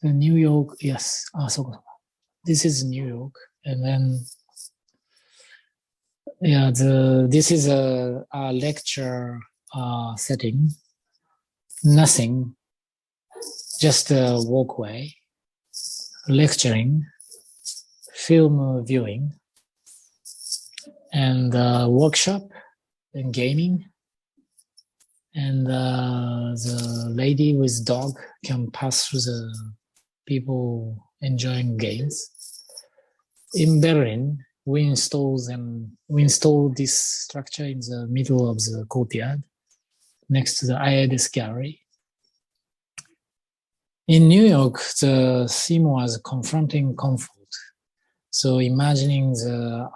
The New York, yes. So this is New York, and then Yeah, this is a lecture setting. Nothing, just a walkway, lecturing, film viewing, and workshop and gaming. And the lady with dog can pass through the people enjoying games. In Berlin, we installed this structure in the middle of the courtyard, next to the IADS gallery. In New York, the theme was confronting comfort. So imagining the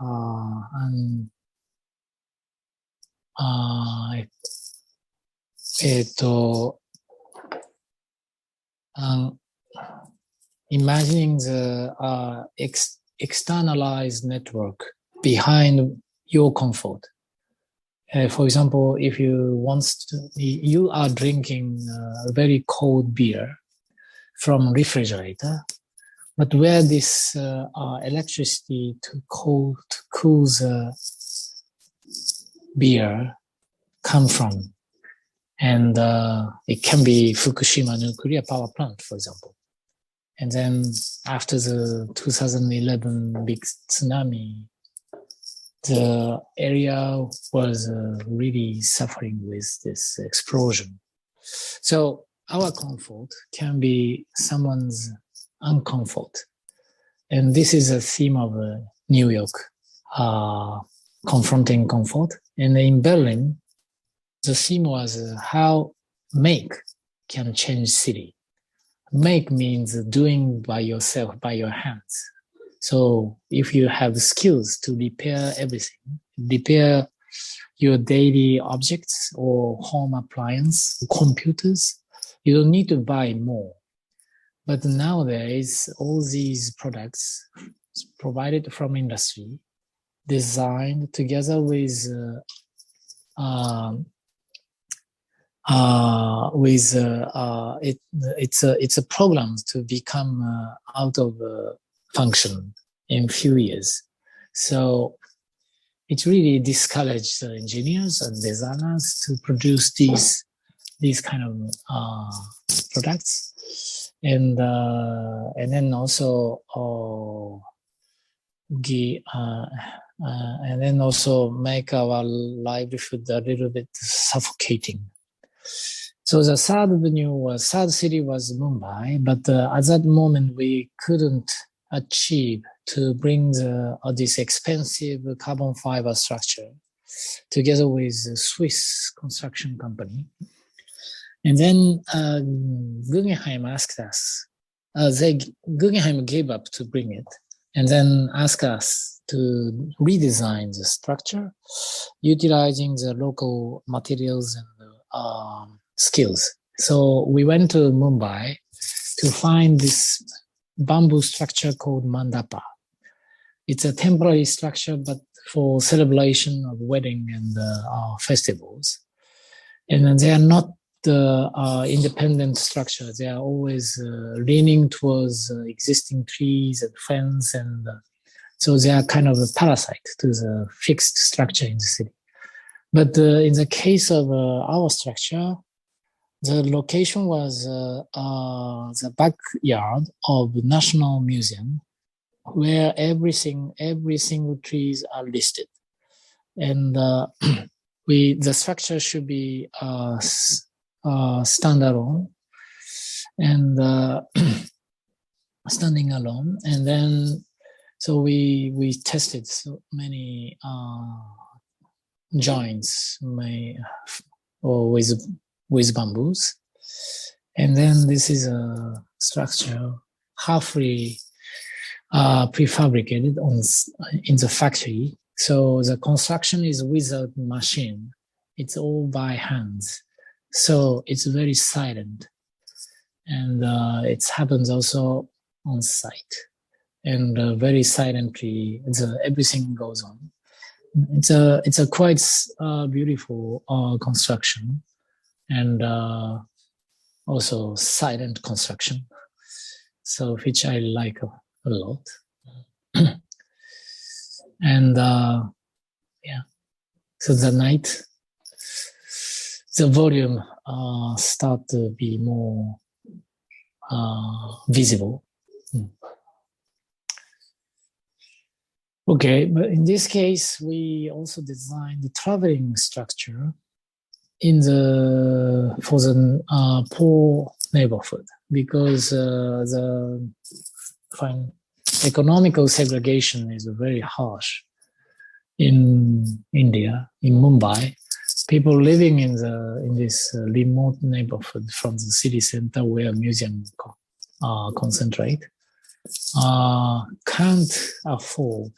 imagining the externalized network behind your comfort. For example, if you are drinking a very cold beer from refrigerator, but where this electricity to cool the beer come from, and it can be Fukushima nuclear power plant, for example. And then after the 2011 big tsunami, the area was really suffering with this explosion. So our comfort can be someone's uncomfort. And this is a theme of New York, confronting comfort. And in Berlin, the theme was how make can change city. Make means doing by yourself, by your hands. So if you have skills to repair everything, repair your daily objects or home appliance, computers, you don't need to buy more. But nowadays, all these products provided from industry, designed together with it's a program to become out of function in few years. So it really discouraged engineers and designers to produce these kind of products, and then also and then also make our livelihood a little bit suffocating. So the third city was Mumbai, but at that moment we couldn't achieve to bring this expensive carbon fiber structure together with a Swiss construction company. And then Guggenheim asked us, Guggenheim gave up to bring it, and then asked us to redesign the structure, utilizing the local materials and skills. So we went to Mumbai to find this bamboo structure called mandapa. It's a temporary structure, but for celebration of wedding and festivals. And they are not independent structure. They are always leaning towards existing trees and fence, and so they are kind of a parasite to the fixed structure in the city. But in the case of our structure, the location was the backyard of the National Museum, where every single trees are listed, and the structure should be standalone and standing alone. And then so we tested so many joints with bamboos, and then this is a structure halfly prefabricated in the factory. So the construction is without machine; it's all by hands. So it's very silent, and it happens also on site, and very silently. Everything goes on. It's a quite beautiful construction, and also silent construction, so which I like a lot. And Yeah. So the night, the volume start to be more visible. Okay, but in this case, we also designed the traveling structure for the poor neighborhood, because the economical segregation is very harsh in India, in Mumbai. People living in this remote neighborhood from the city center where museums concentrate can't afford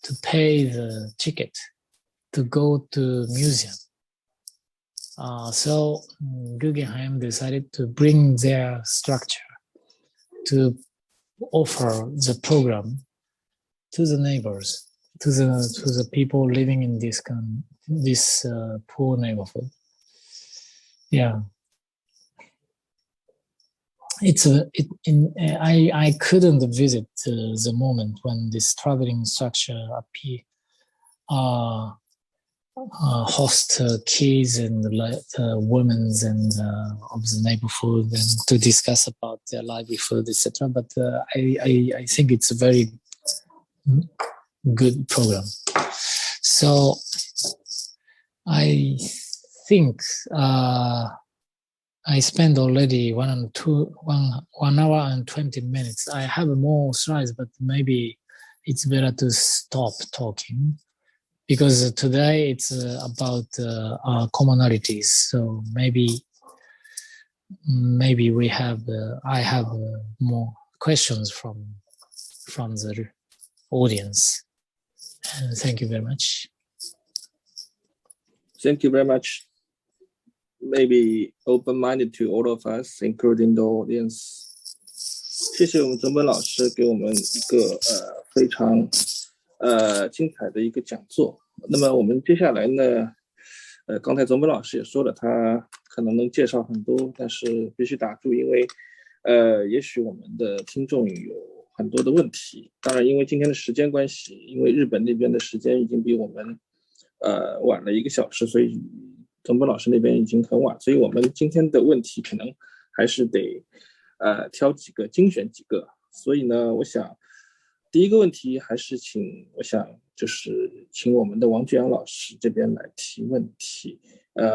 to pay the ticket to go to museum. So Guggenheim decided to bring their structure to offer the program to the neighbors, to the people living in this poor neighborhood. Yeah, I couldn't visit the moment when this traveling structure host kids and women and of the neighborhood and to discuss about their livelihood, etc. But I think it's a very good program. So I think I spent already 1 hour and 20 minutes. I have more slides, but maybe it's better to stop talking, because today it's about commonalities. So maybe I have more questions from the audience. And thank you very much. Thank you very much. Maybe open-minded to all of us, including the audience. 谢谢我们曾本老师给我们一个非常精彩的一个讲座。那么我们接下来呢，刚才曾本老师也说了，他可能能介绍很多，但是必须打住，因为也许我们的听众有很多的问题。当然，因为今天的时间关系，因为日本那边的时间已经比我们晚了1个小时，所以曾本老师那边已经很晚，所以我们今天的问题可能还是得挑几个，精选几个。所以呢，我想第一个问题还是就是请我们的王俊阳老师这边来提问题。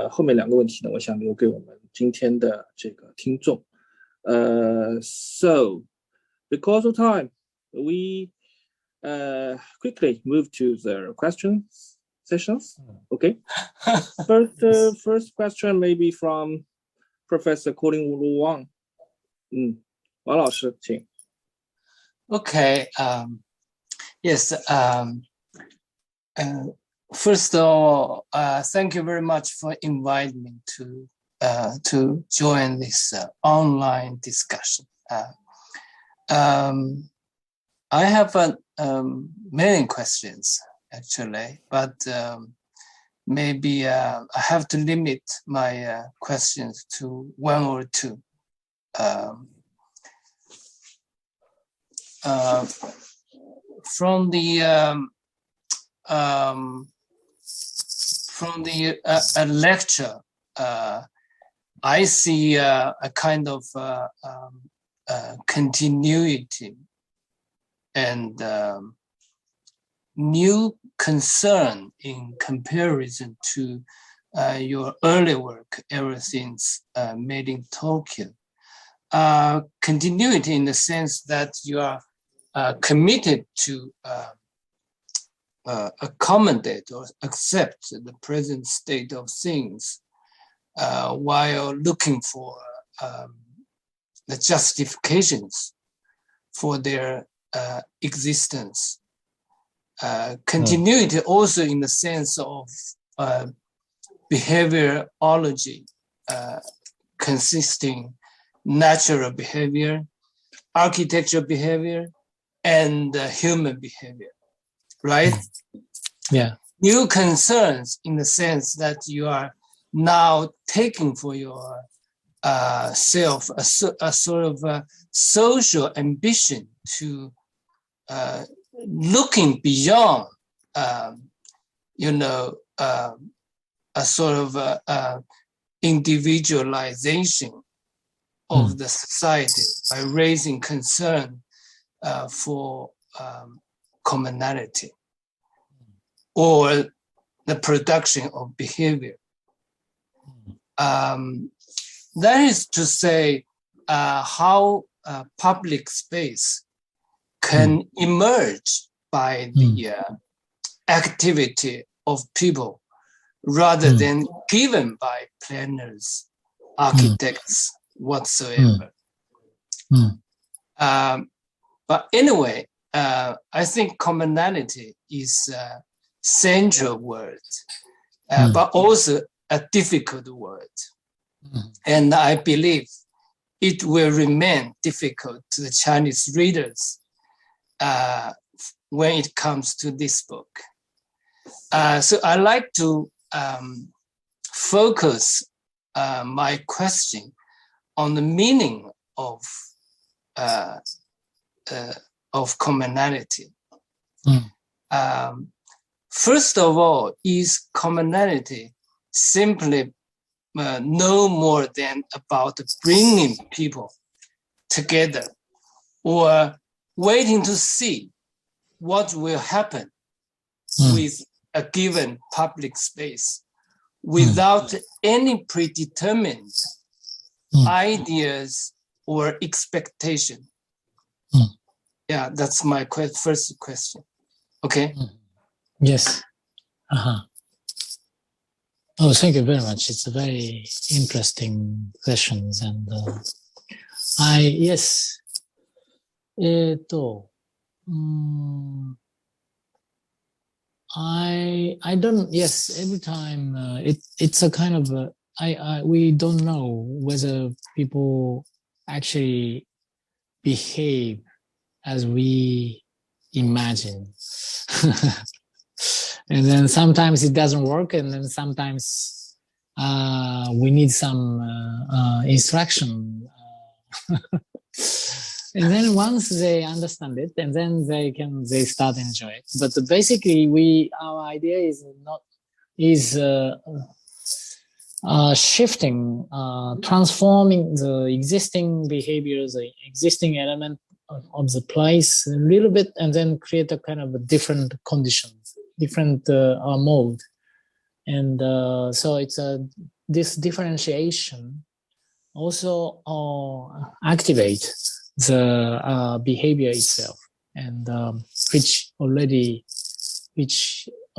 后面2个问题呢，我想留给我们今天的这个听众。So because of time, we quickly move to the questions sessions. Okay. First question maybe from Professor Colin Wu Wang. 王老师，请。Okay. Yes. First of all, thank you very much for inviting me to join this online discussion. I have many questions actually, but maybe I have to limit my questions to 1 or 2. From the lecture, I see a kind of continuity and new concern in comparison to your early work ever since made in Tokyo. Continuity in the sense that you are committed to accommodate or accept the present state of things while looking for the justifications for their existence. Continuity also in the sense of behaviorology, consisting natural behavior, architectural behavior, and human behavior, right? Yeah. New concerns in the sense that you are now taking for your self a sort of social ambition to looking beyond a sort of individualization of the society by raising concern for commonality or the production of behavior. That is to say, how public space can emerge by the activity of people rather than given by planners, architects, whatsoever. But anyway, I think commonality is a central word, but also a difficult word. And I believe it will remain difficult to the Chinese readers when it comes to this book. So I like to focus my question on the meaning of commonality. First of all, is commonality simply no more than about bringing people together or waiting to see what will happen with a given public space without any predetermined ideas or expectation? Yeah, that's my first question. Okay. Yes. Oh, thank you very much. It's a very interesting questions, and yes. I don't. Yes, every time it's a kind of we don't know whether people actually behave as we imagine. And then sometimes it doesn't work, and then sometimes we need some instruction. And then once they understand it, and then they start enjoy it. But basically, our idea is shifting, transforming the existing behaviors, the existing element of the place a little bit, and then create a kind of a different conditions, different mode. And so it's this differentiation also activate the behavior itself, and which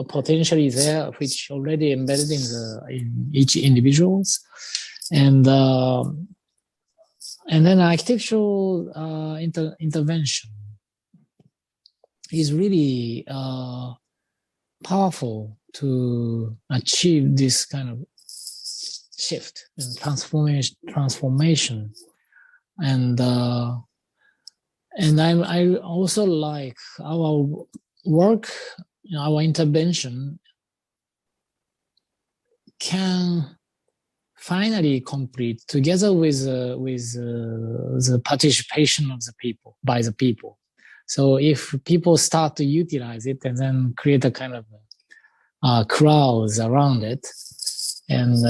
potentially is there, which already embedded in each individuals, and then architectural intervention is really powerful to achieve this kind of shift and transformation. And I also like our work, our intervention can finally complete together with the participation of the people, by the people. So if people start to utilize it and then create a kind of crowds around it, and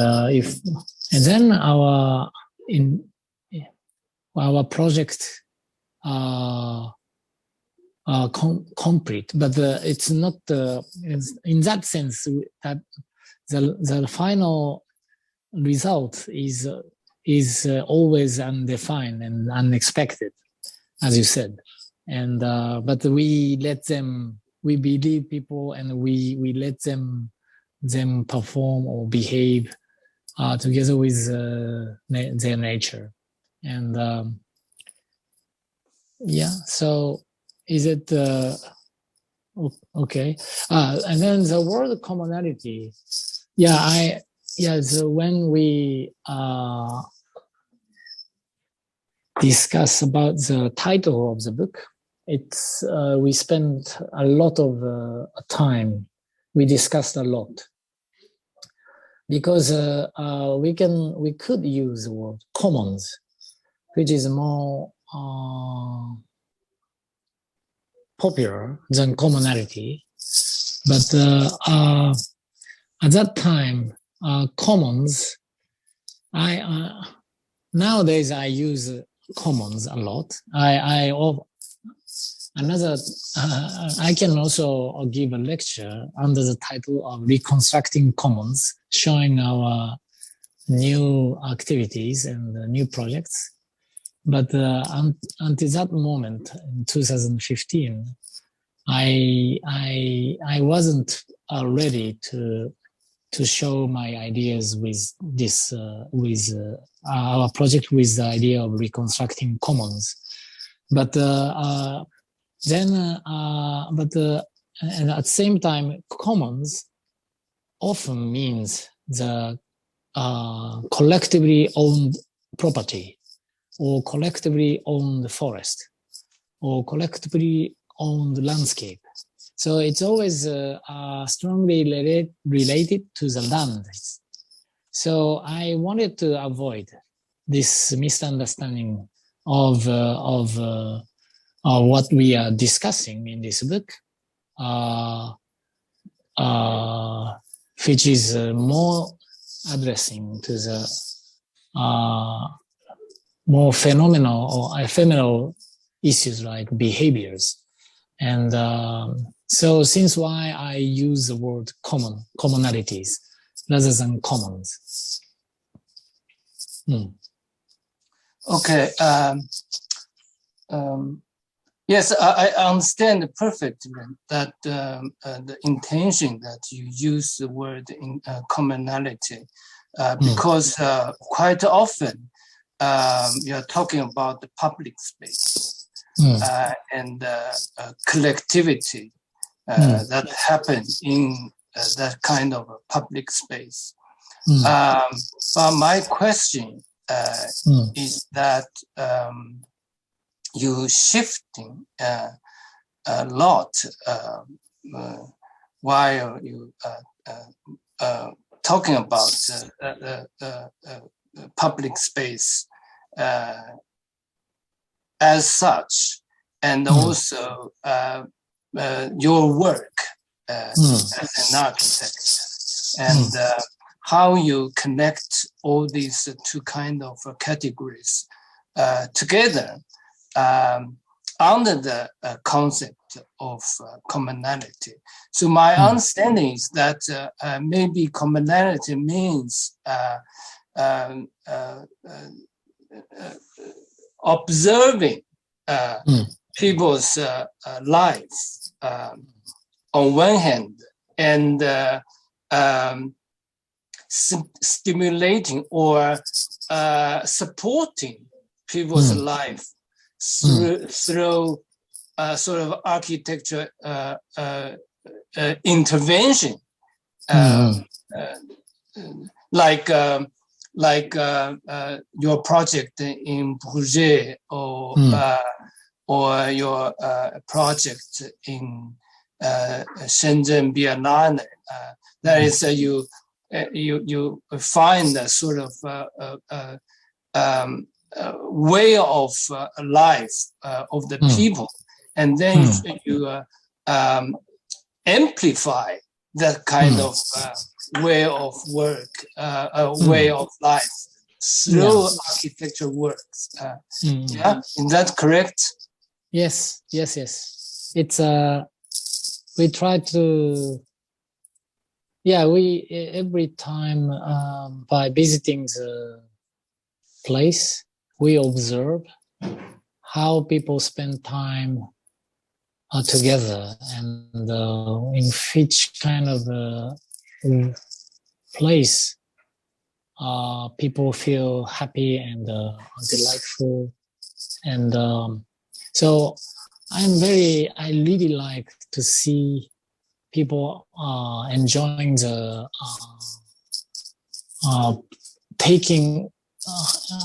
then our project complete, but it's not in that sense that the final result is always undefined and unexpected, as you said. And but we believe people, and we let them perform or behave together with their nature. And so is it okay? And then the word commonality, so when we discuss about the title of the book, it's we spent a lot of time. We discussed a lot because we could use the word commons, which is more popular than commonality. But at that time, commons, nowadays I use commons a lot. I can also give a lecture under the title of Reconstructing Commons, showing our new activities and new projects. But until that moment, in 2015, I wasn't ready to show my ideas with this our project with the idea of reconstructing commons. But and at the same time, commons often means the collectively owned property, or collectively owned forest, or collectively owned landscape. So it's always strongly related to the land. So I wanted to avoid this misunderstanding of what we are discussing in this book, which is more addressing to the more phenomenal or ephemeral issues like behaviors. And so since why I use the word commonalities rather than commons. Okay. Yes, I understand perfectly that the intention that you use the word in commonality, because quite often you're talking about the public space and collectivity that happens in that kind of a public space. But my question is that you shifting a lot while you talking about public space as such, and also your work as an architect, and how you connect all these two kind of categories together under the concept of commonality. So my understanding is that maybe commonality means observing people's lives on one hand, and stimulating or supporting people's life through sort of architecture intervention, like your project in Bourget, or your project in Shenzhen Biennale. That is, you find a sort of way of life of the people, and then you amplify that kind of way of work, way of life through architecture works. Yeah, is that correct? Yes. It's we try to. Yeah, we every time by visiting the place, we observe how people spend time together, and in which kind of place people feel happy and delightful. And so I really like to see people enjoying the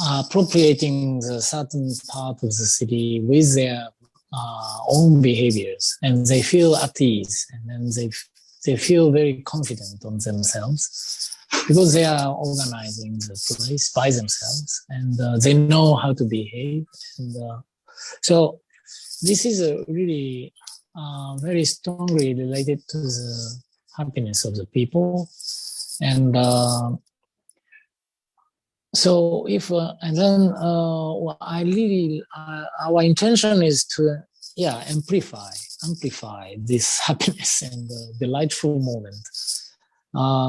appropriating the certain part of the city with their own behaviors, and they feel at ease, and then they feel very confident on themselves because they are organizing the place by themselves, and they know how to behave. And so this is a really very strongly related to the happiness of the people. And so if and then I really our intention is to amplify this happiness and delightful moment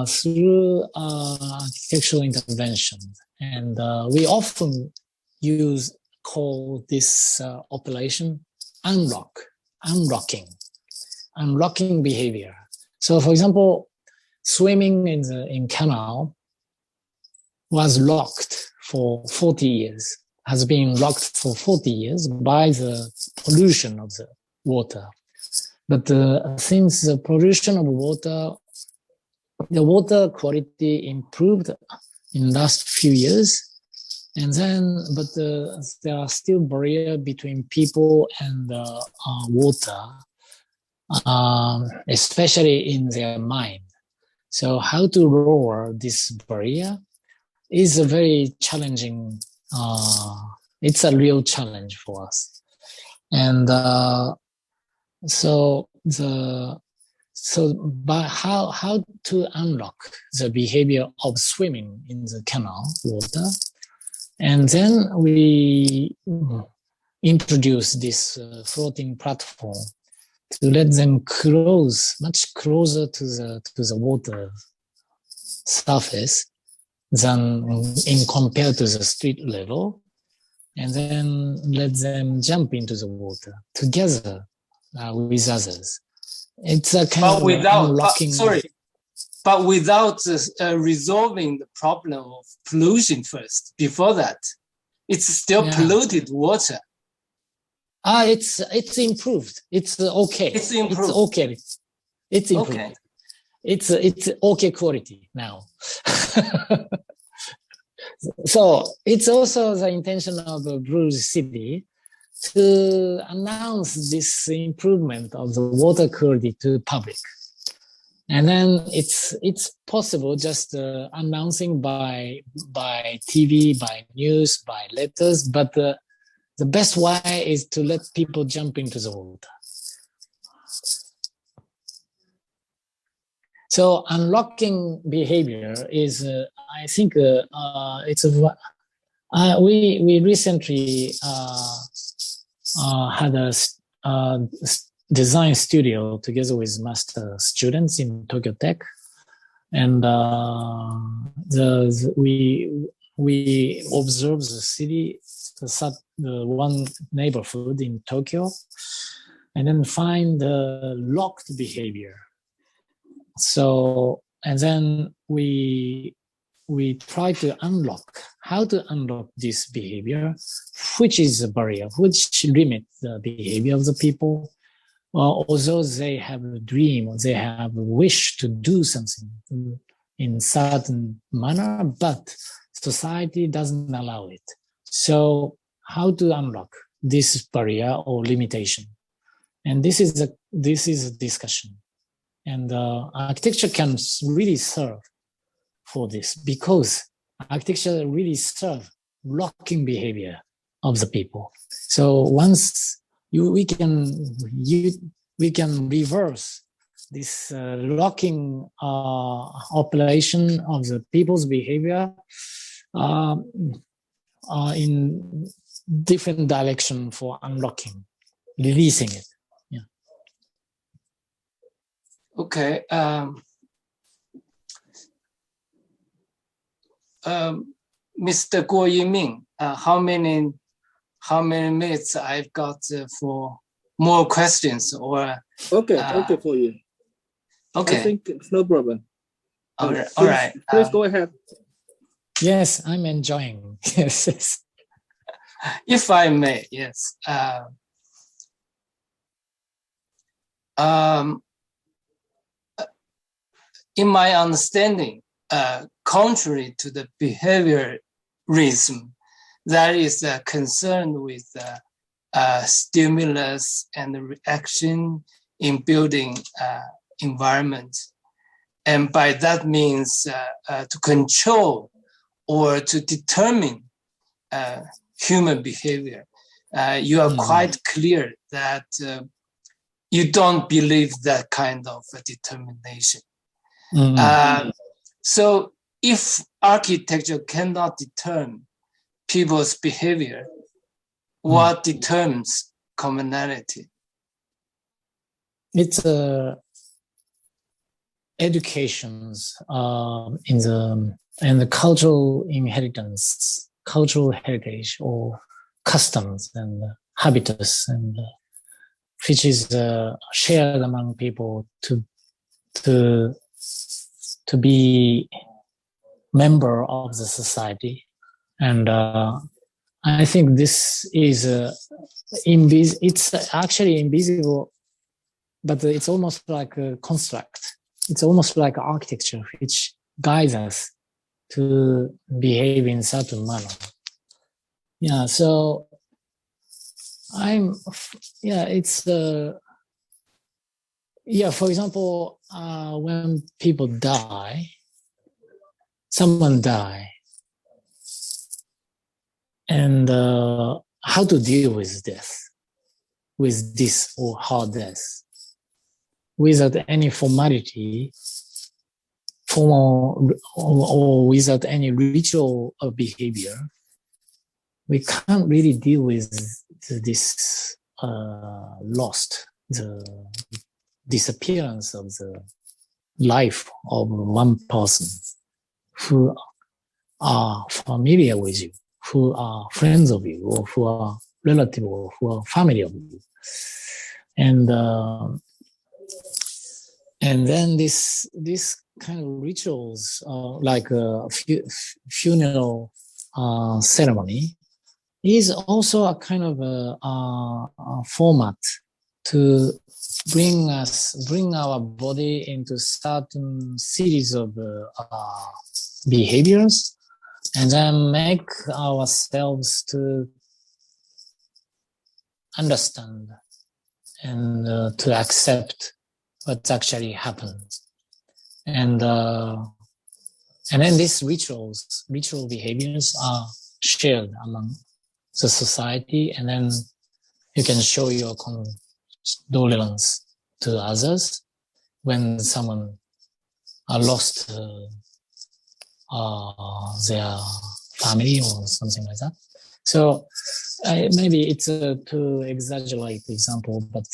through architectural intervention. And we often call this operation unlocking behavior. So for example, swimming in canal was locked for 40 years, has been locked for 40 years by the pollution of the water. But since the pollution of water, the water quality improved in the last few years. And then, but there are still barriers between people and water, especially in their mind. So how to lower this barrier is a very challenging, it's a real challenge for us. And by how to unlock the behavior of swimming in the canal water. And then we introduce this floating platform to let them much closer to the water surface than compared to the street level, and then let them jump into the water together with others. It's a kind of unlocking. But without resolving the problem of pollution first, before that, it's still polluted water. It's improved. It's okay. It's improved. It's okay. It's improved. Okay. It's okay quality now. So it's also the intention of Bruges City to announce this improvement of the water quality to the public. And then it's possible just announcing by TV, by news, by letters, but the best way is to let people jump into the water. So unlocking behavior is, I think, we recently had a design studio together with master students in Tokyo Tech, and we observe the city, the one neighborhood in Tokyo, and then find the locked behavior. So, and then we try to how to unlock this behavior, which is a barrier, which limits the behavior of the people. Although they have a dream, or they have a wish to do something in certain manner, but society doesn't allow it. So how to unlock this barrier or limitation? And this is a discussion. And architecture can really serve for this, because architecture really serves locking behavior of the people. So once we can reverse this locking operation of the people's behavior in different direction for unlocking, releasing it. Yeah. Okay. Mr. Guo Yiming, how many minutes I've got for more questions? Or okay for you. Okay, I think it's no problem. All right. Please go ahead. Yes, I'm enjoying. Yes. If I may, yes. In my understanding, contrary to the behaviorism, that is concerned with stimulus and reaction in building environment. And by that means to control or to determine human behavior. You are quite clear that you don't believe that kind of determination. So if architecture cannot determine people's behavior, what determines commonality? It's educations in the cultural inheritance, cultural heritage, or customs and habitus, and which is shared among people to be member of the society. And I think this is it's actually invisible, but it's almost like a construct. It's almost like architecture, which guides us to behave in certain manner. Yeah, so it's for example, when people die, someone die, and how to deal with death, with this or hard death, without any formality, or without any ritual of behavior. We can't really deal with this the disappearance of the life of one person who are familiar with you, who are friends of you, or who are relative, or who are family of you. And then this kind of rituals, like a funeral ceremony, is also a kind of a format to bring our body into certain series of behaviors, and then make ourselves to understand and to accept what actually happens. And then these ritual behaviors are shared among the society, and then you can show your condolence to others when someone lost their family or something like that. So maybe it's to exaggerate the example, but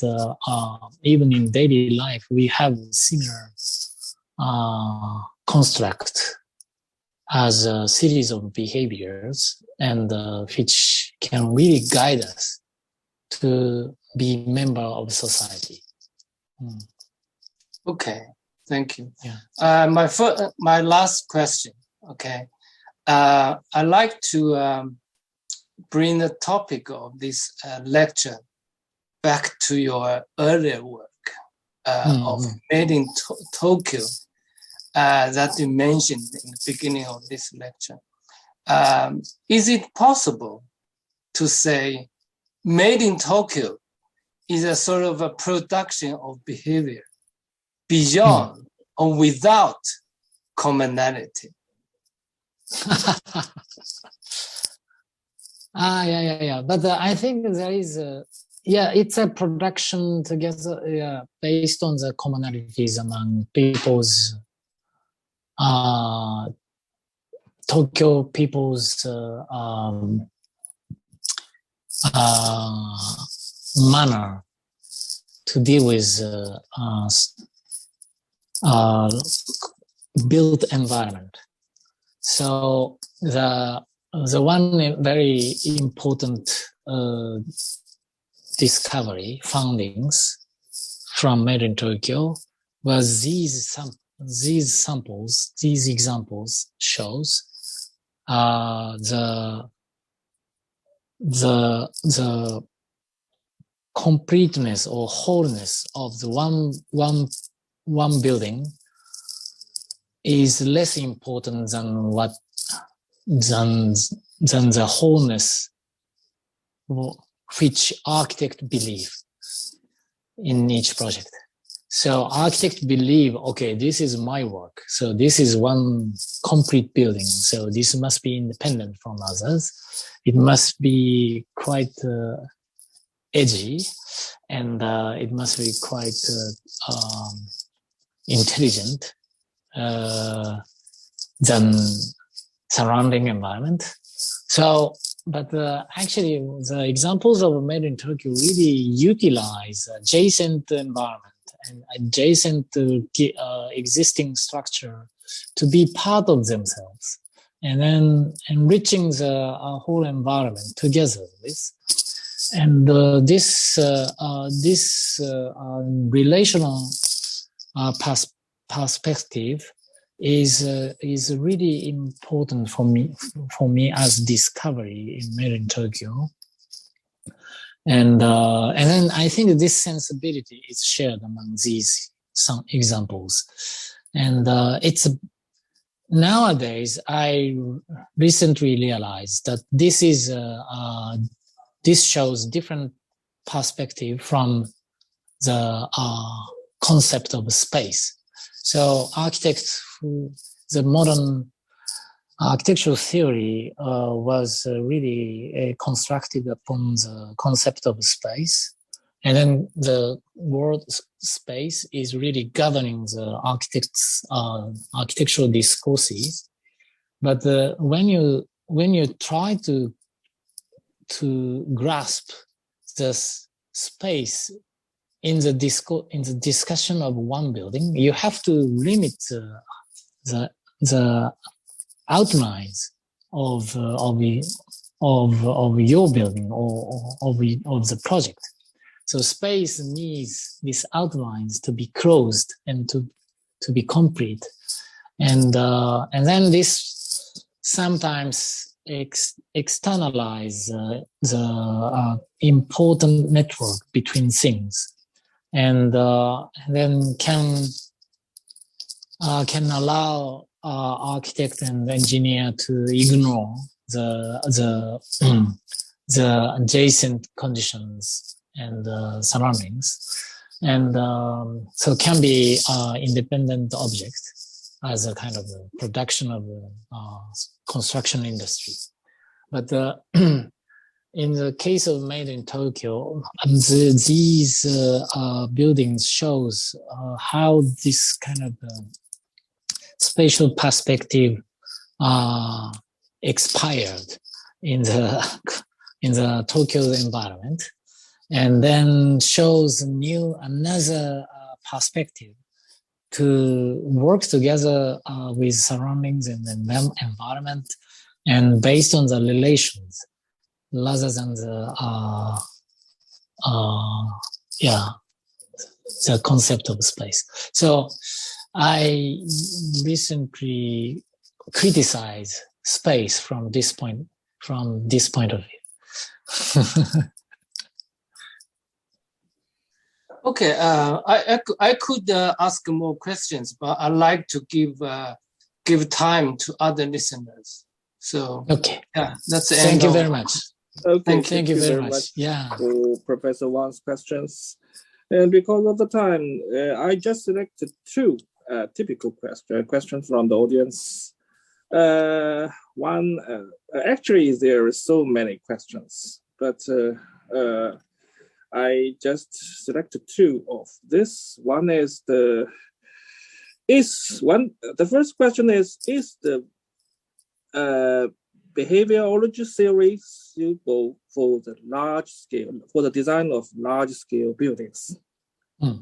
even in daily life, we have similar construct as a series of behaviors, and which can really guide us to be member of society. Okay, thank you. Yeah. My last question. Okay, I'd like to bring the topic of this lecture back to your earlier work of Made in Tokyo that you mentioned in the beginning of this lecture. Is it possible to say Made in Tokyo is a sort of a production of behavior beyond or without commonality? Yeah. But I think there is it's a production together, based on the commonalities among people's Tokyo people's manner to deal with built environment. So the one very important discovery, findings from Made in Tokyo was these samples, these examples shows the completeness or wholeness of the one building is less important than the wholeness which architect believe in each project. So architect believe, okay, this is my work. So this is one complete building. So this must be independent from others. It must be quite edgy, and it must be quite intelligent than surrounding environment. So, but actually, the examples of Made in Tokyo really utilize adjacent environment and adjacent to existing structure to be part of themselves, and then enriching the whole environment together with. And this relational perspective is really important for me as discovery in Made in Tokyo. And then I think this sensibility is shared among these some examples. And it's nowadays I recently realized that this is this shows different perspective from the concept of space. So architects the modern architectural theory was really constructed upon the concept of space. And then the word space is really governing the architects' architectural discourses. But when you try to grasp this space in the discussion of one building, you have to limit the outlines of your building or of the project. So space needs these outlines to be closed and to be complete, and then this sometimes externalize the important network between things, and then can allow architect and engineer to ignore the adjacent conditions and surroundings, and so can be independent object as a kind of a production of construction industry. But in the case of Made in Tokyo, these buildings shows how this kind of spatial perspective expired in the Tokyo environment, and then shows another perspective to work together with surroundings and the environment, and based on the relations rather than the concept of space. So I recently criticized space from this point of view. Okay, I could ask more questions, but I'd like to give time to other listeners. So okay, yeah, that's the Thank end. you very much. Okay, Thank you very much. Yeah. For Professor Wang's questions. And because of the time, I just selected two typical questions from the audience. One, actually, there are so many questions, but I just selected two of this. One is the first question is the behaviorology theory suitable for the design of large scale buildings?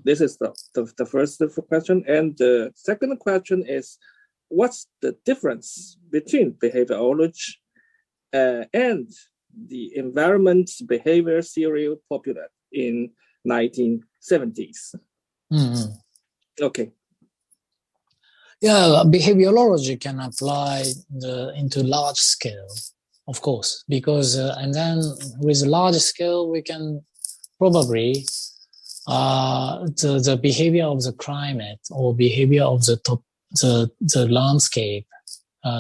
This is the first question. And the second question is, what's the difference between behaviorology and the environment behavior theory popular in 1970s? Okay. Yeah, behaviorology can apply into large scale, of course, because and then with large scale we can probably the behavior of the climate or behavior of the landscape,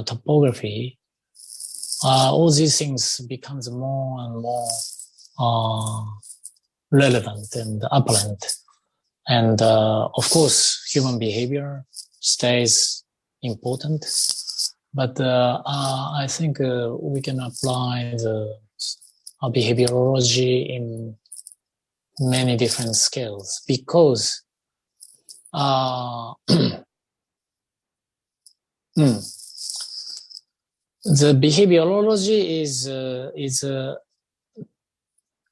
topography, all these things becomes more and more relevant and apparent, and of course human behavior stays important, but I think we can apply the behaviorology in many different scales because the behaviorology is a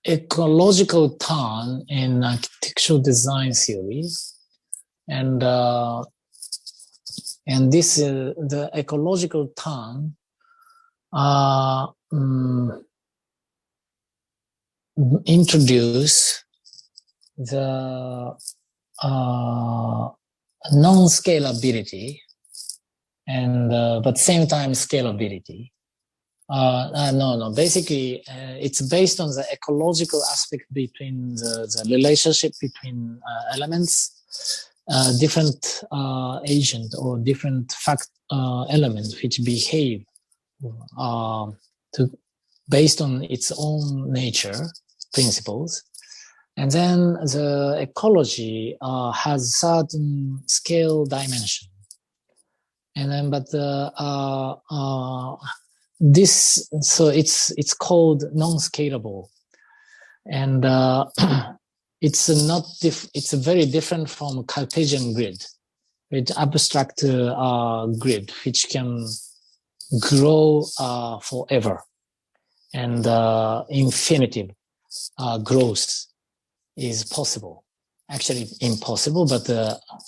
ecological turn in architectural design theory, and this the ecological turn introduce the non-scalability and but same time scalability. Basically it's based on the ecological aspect between the relationship between elements, different agent or different elements which behave based on its own nature principles. And then the ecology has certain scale dimension. And then, but this, so it's called non-scalable, and it's not. It's very different from Cartesian grid, with abstract grid, which can grow forever, and infinitive growth is possible. Actually impossible, but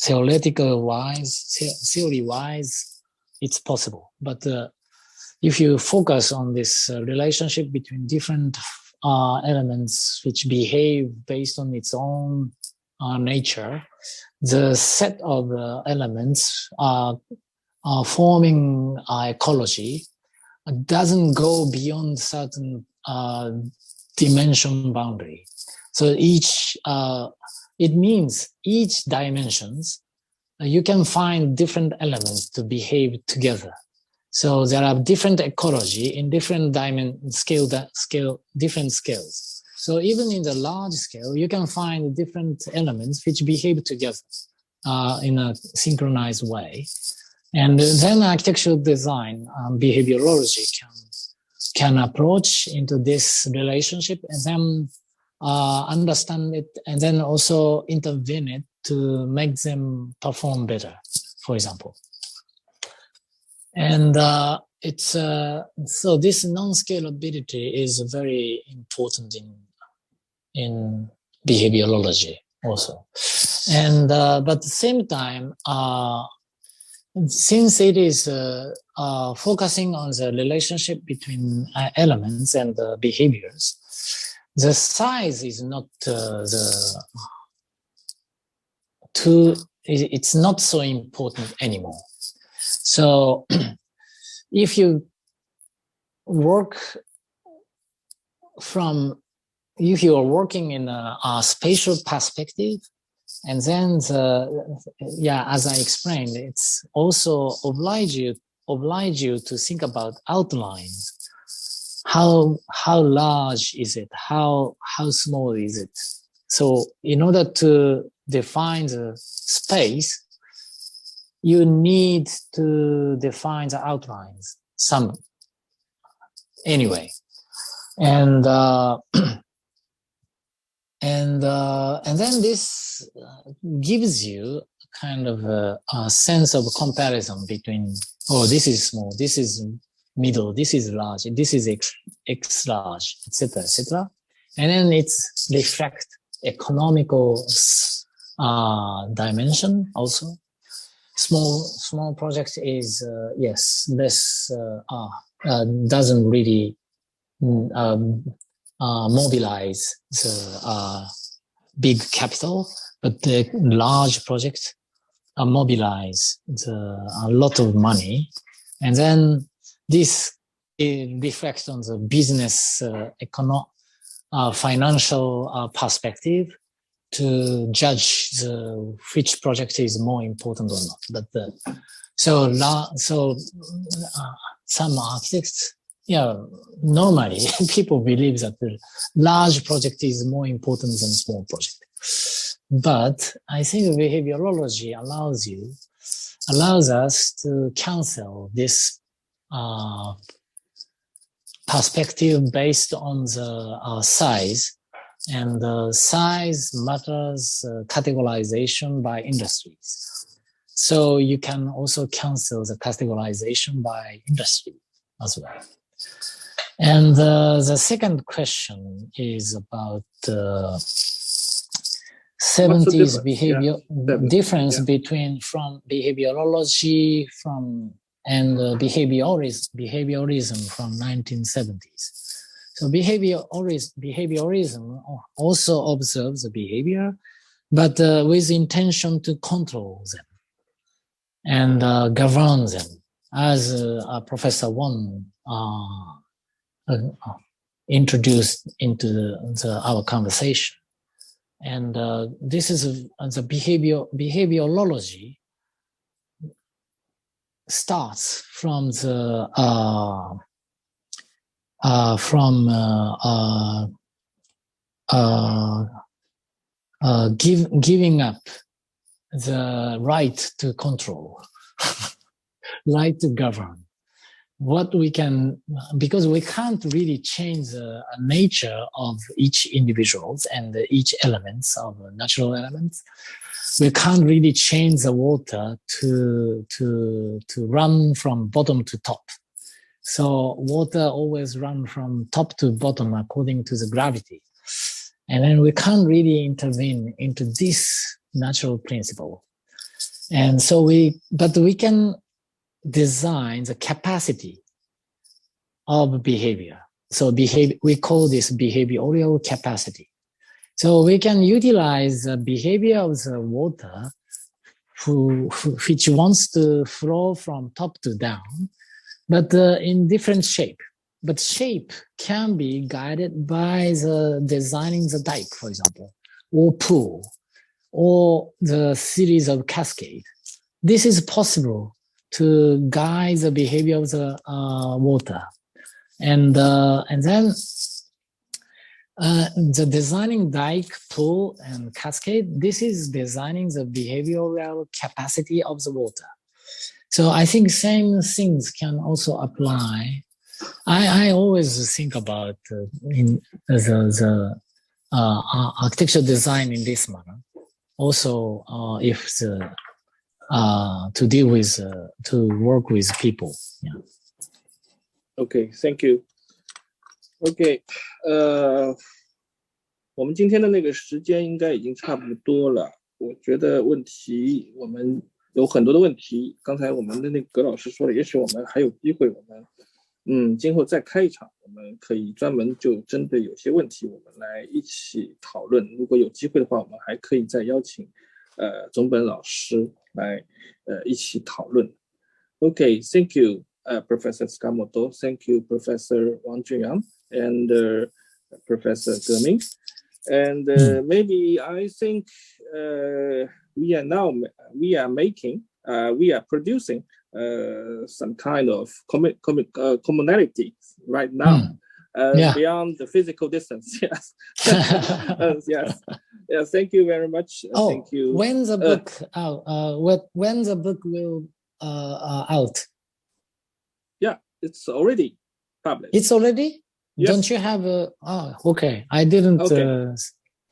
theory-wise, it's possible. But if you focus on this relationship between different elements which behave based on its own nature, the set of elements forming ecology doesn't go beyond certain dimension boundary. So it means each dimensions, you can find different elements to behave together. So there are different ecology in different different scales. So even in the large scale, you can find different elements which behave together in a synchronized way. And then architectural design, behaviorology can approach into this relationship and then understand it, and then also intervene it to make them perform better, for example. And it's so this non-scalability is very important in behaviorology also. And but at the same time, since it is focusing on the relationship between elements and behaviors, the size is not it's not so important anymore. So if you if you are working in a spatial perspective, and then as I explained, it's also oblige you to think about outlines. How large is it? How small is it? So in order to define the space, you need to define the outlines anyway. And and then this gives you kind of a sense of comparison between, this is small, this is middle, this is large, this is X large, etc., etc. And then it's reflect economical dimension also. Small project is less doesn't really mobilize the big capital, but the large project mobilize a lot of money, and then this reflects on the business financial perspective to judge which project is more important or not. But some architects, normally people believe that the large project is more important than small project. But I think behaviorology allows us to cancel this perspective based on the size, And size matters categorization by industries. So you can also cancel the categorization by industry as well. And the second question is about 70s behavior difference between from behaviorology and behaviorism from 1970s. So behaviorism also observes the behavior, but with intention to control them and govern them, as Professor Wong introduced into our conversation. And this is the behaviorology starts from the giving up the right to control, right to govern. What we can, because we can't really change the nature of each individuals and each elements of natural elements. We can't really change the water to run from bottom to top. So water always run from top to bottom according to the gravity. And then we can't really intervene into this natural principle. And so but we can design the capacity of behavior. So we call this behavioral capacity. So we can utilize the behavior of the water which wants to flow from top to down, but in different shape. But shape can be guided by the designing the dike, for example, or pool, or the series of cascade. This is possible to guide the behavior of the water. And then the designing dike, pool, and cascade, this is designing the behavioral capacity of the water. So I think same things can also apply. I always think about in the architecture design in this manner. Also, if the to deal with to work with people. Yeah. Okay, thank you. Okay, 我们今天的那个时间应该已经差不多了。我觉得问题我们有很多的问题，刚才我们的那个葛老师说了，也许我们还有机会，我们今后再开一场，我们可以专门就针对有些问题我们来一起讨论。如果有机会的话，我们还可以再邀请总本老师来一起讨论。Okay, thank you, Professor Tsukamoto. Thank you, Professor Wang Junyang and Professor Geming. And maybe I think we are producing some kind of commonality right now, beyond the physical distance. Yes. Yes. Yeah, thank you very much. Thank you. When the book when the book will out? Yeah, it's already published. It's already? Yes. Don't you have a? Oh, okay. I didn't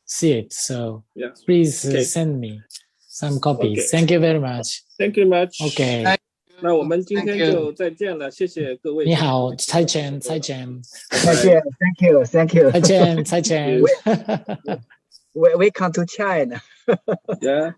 see it, so please send me some copies. Okay. Thank you very much. Thank you much. Okay. 那我们今天就再见了，谢谢各位。你好，再见，再见。再见 ，Thank you，Thank you。再见，再见。 Welcome to China. Yeah.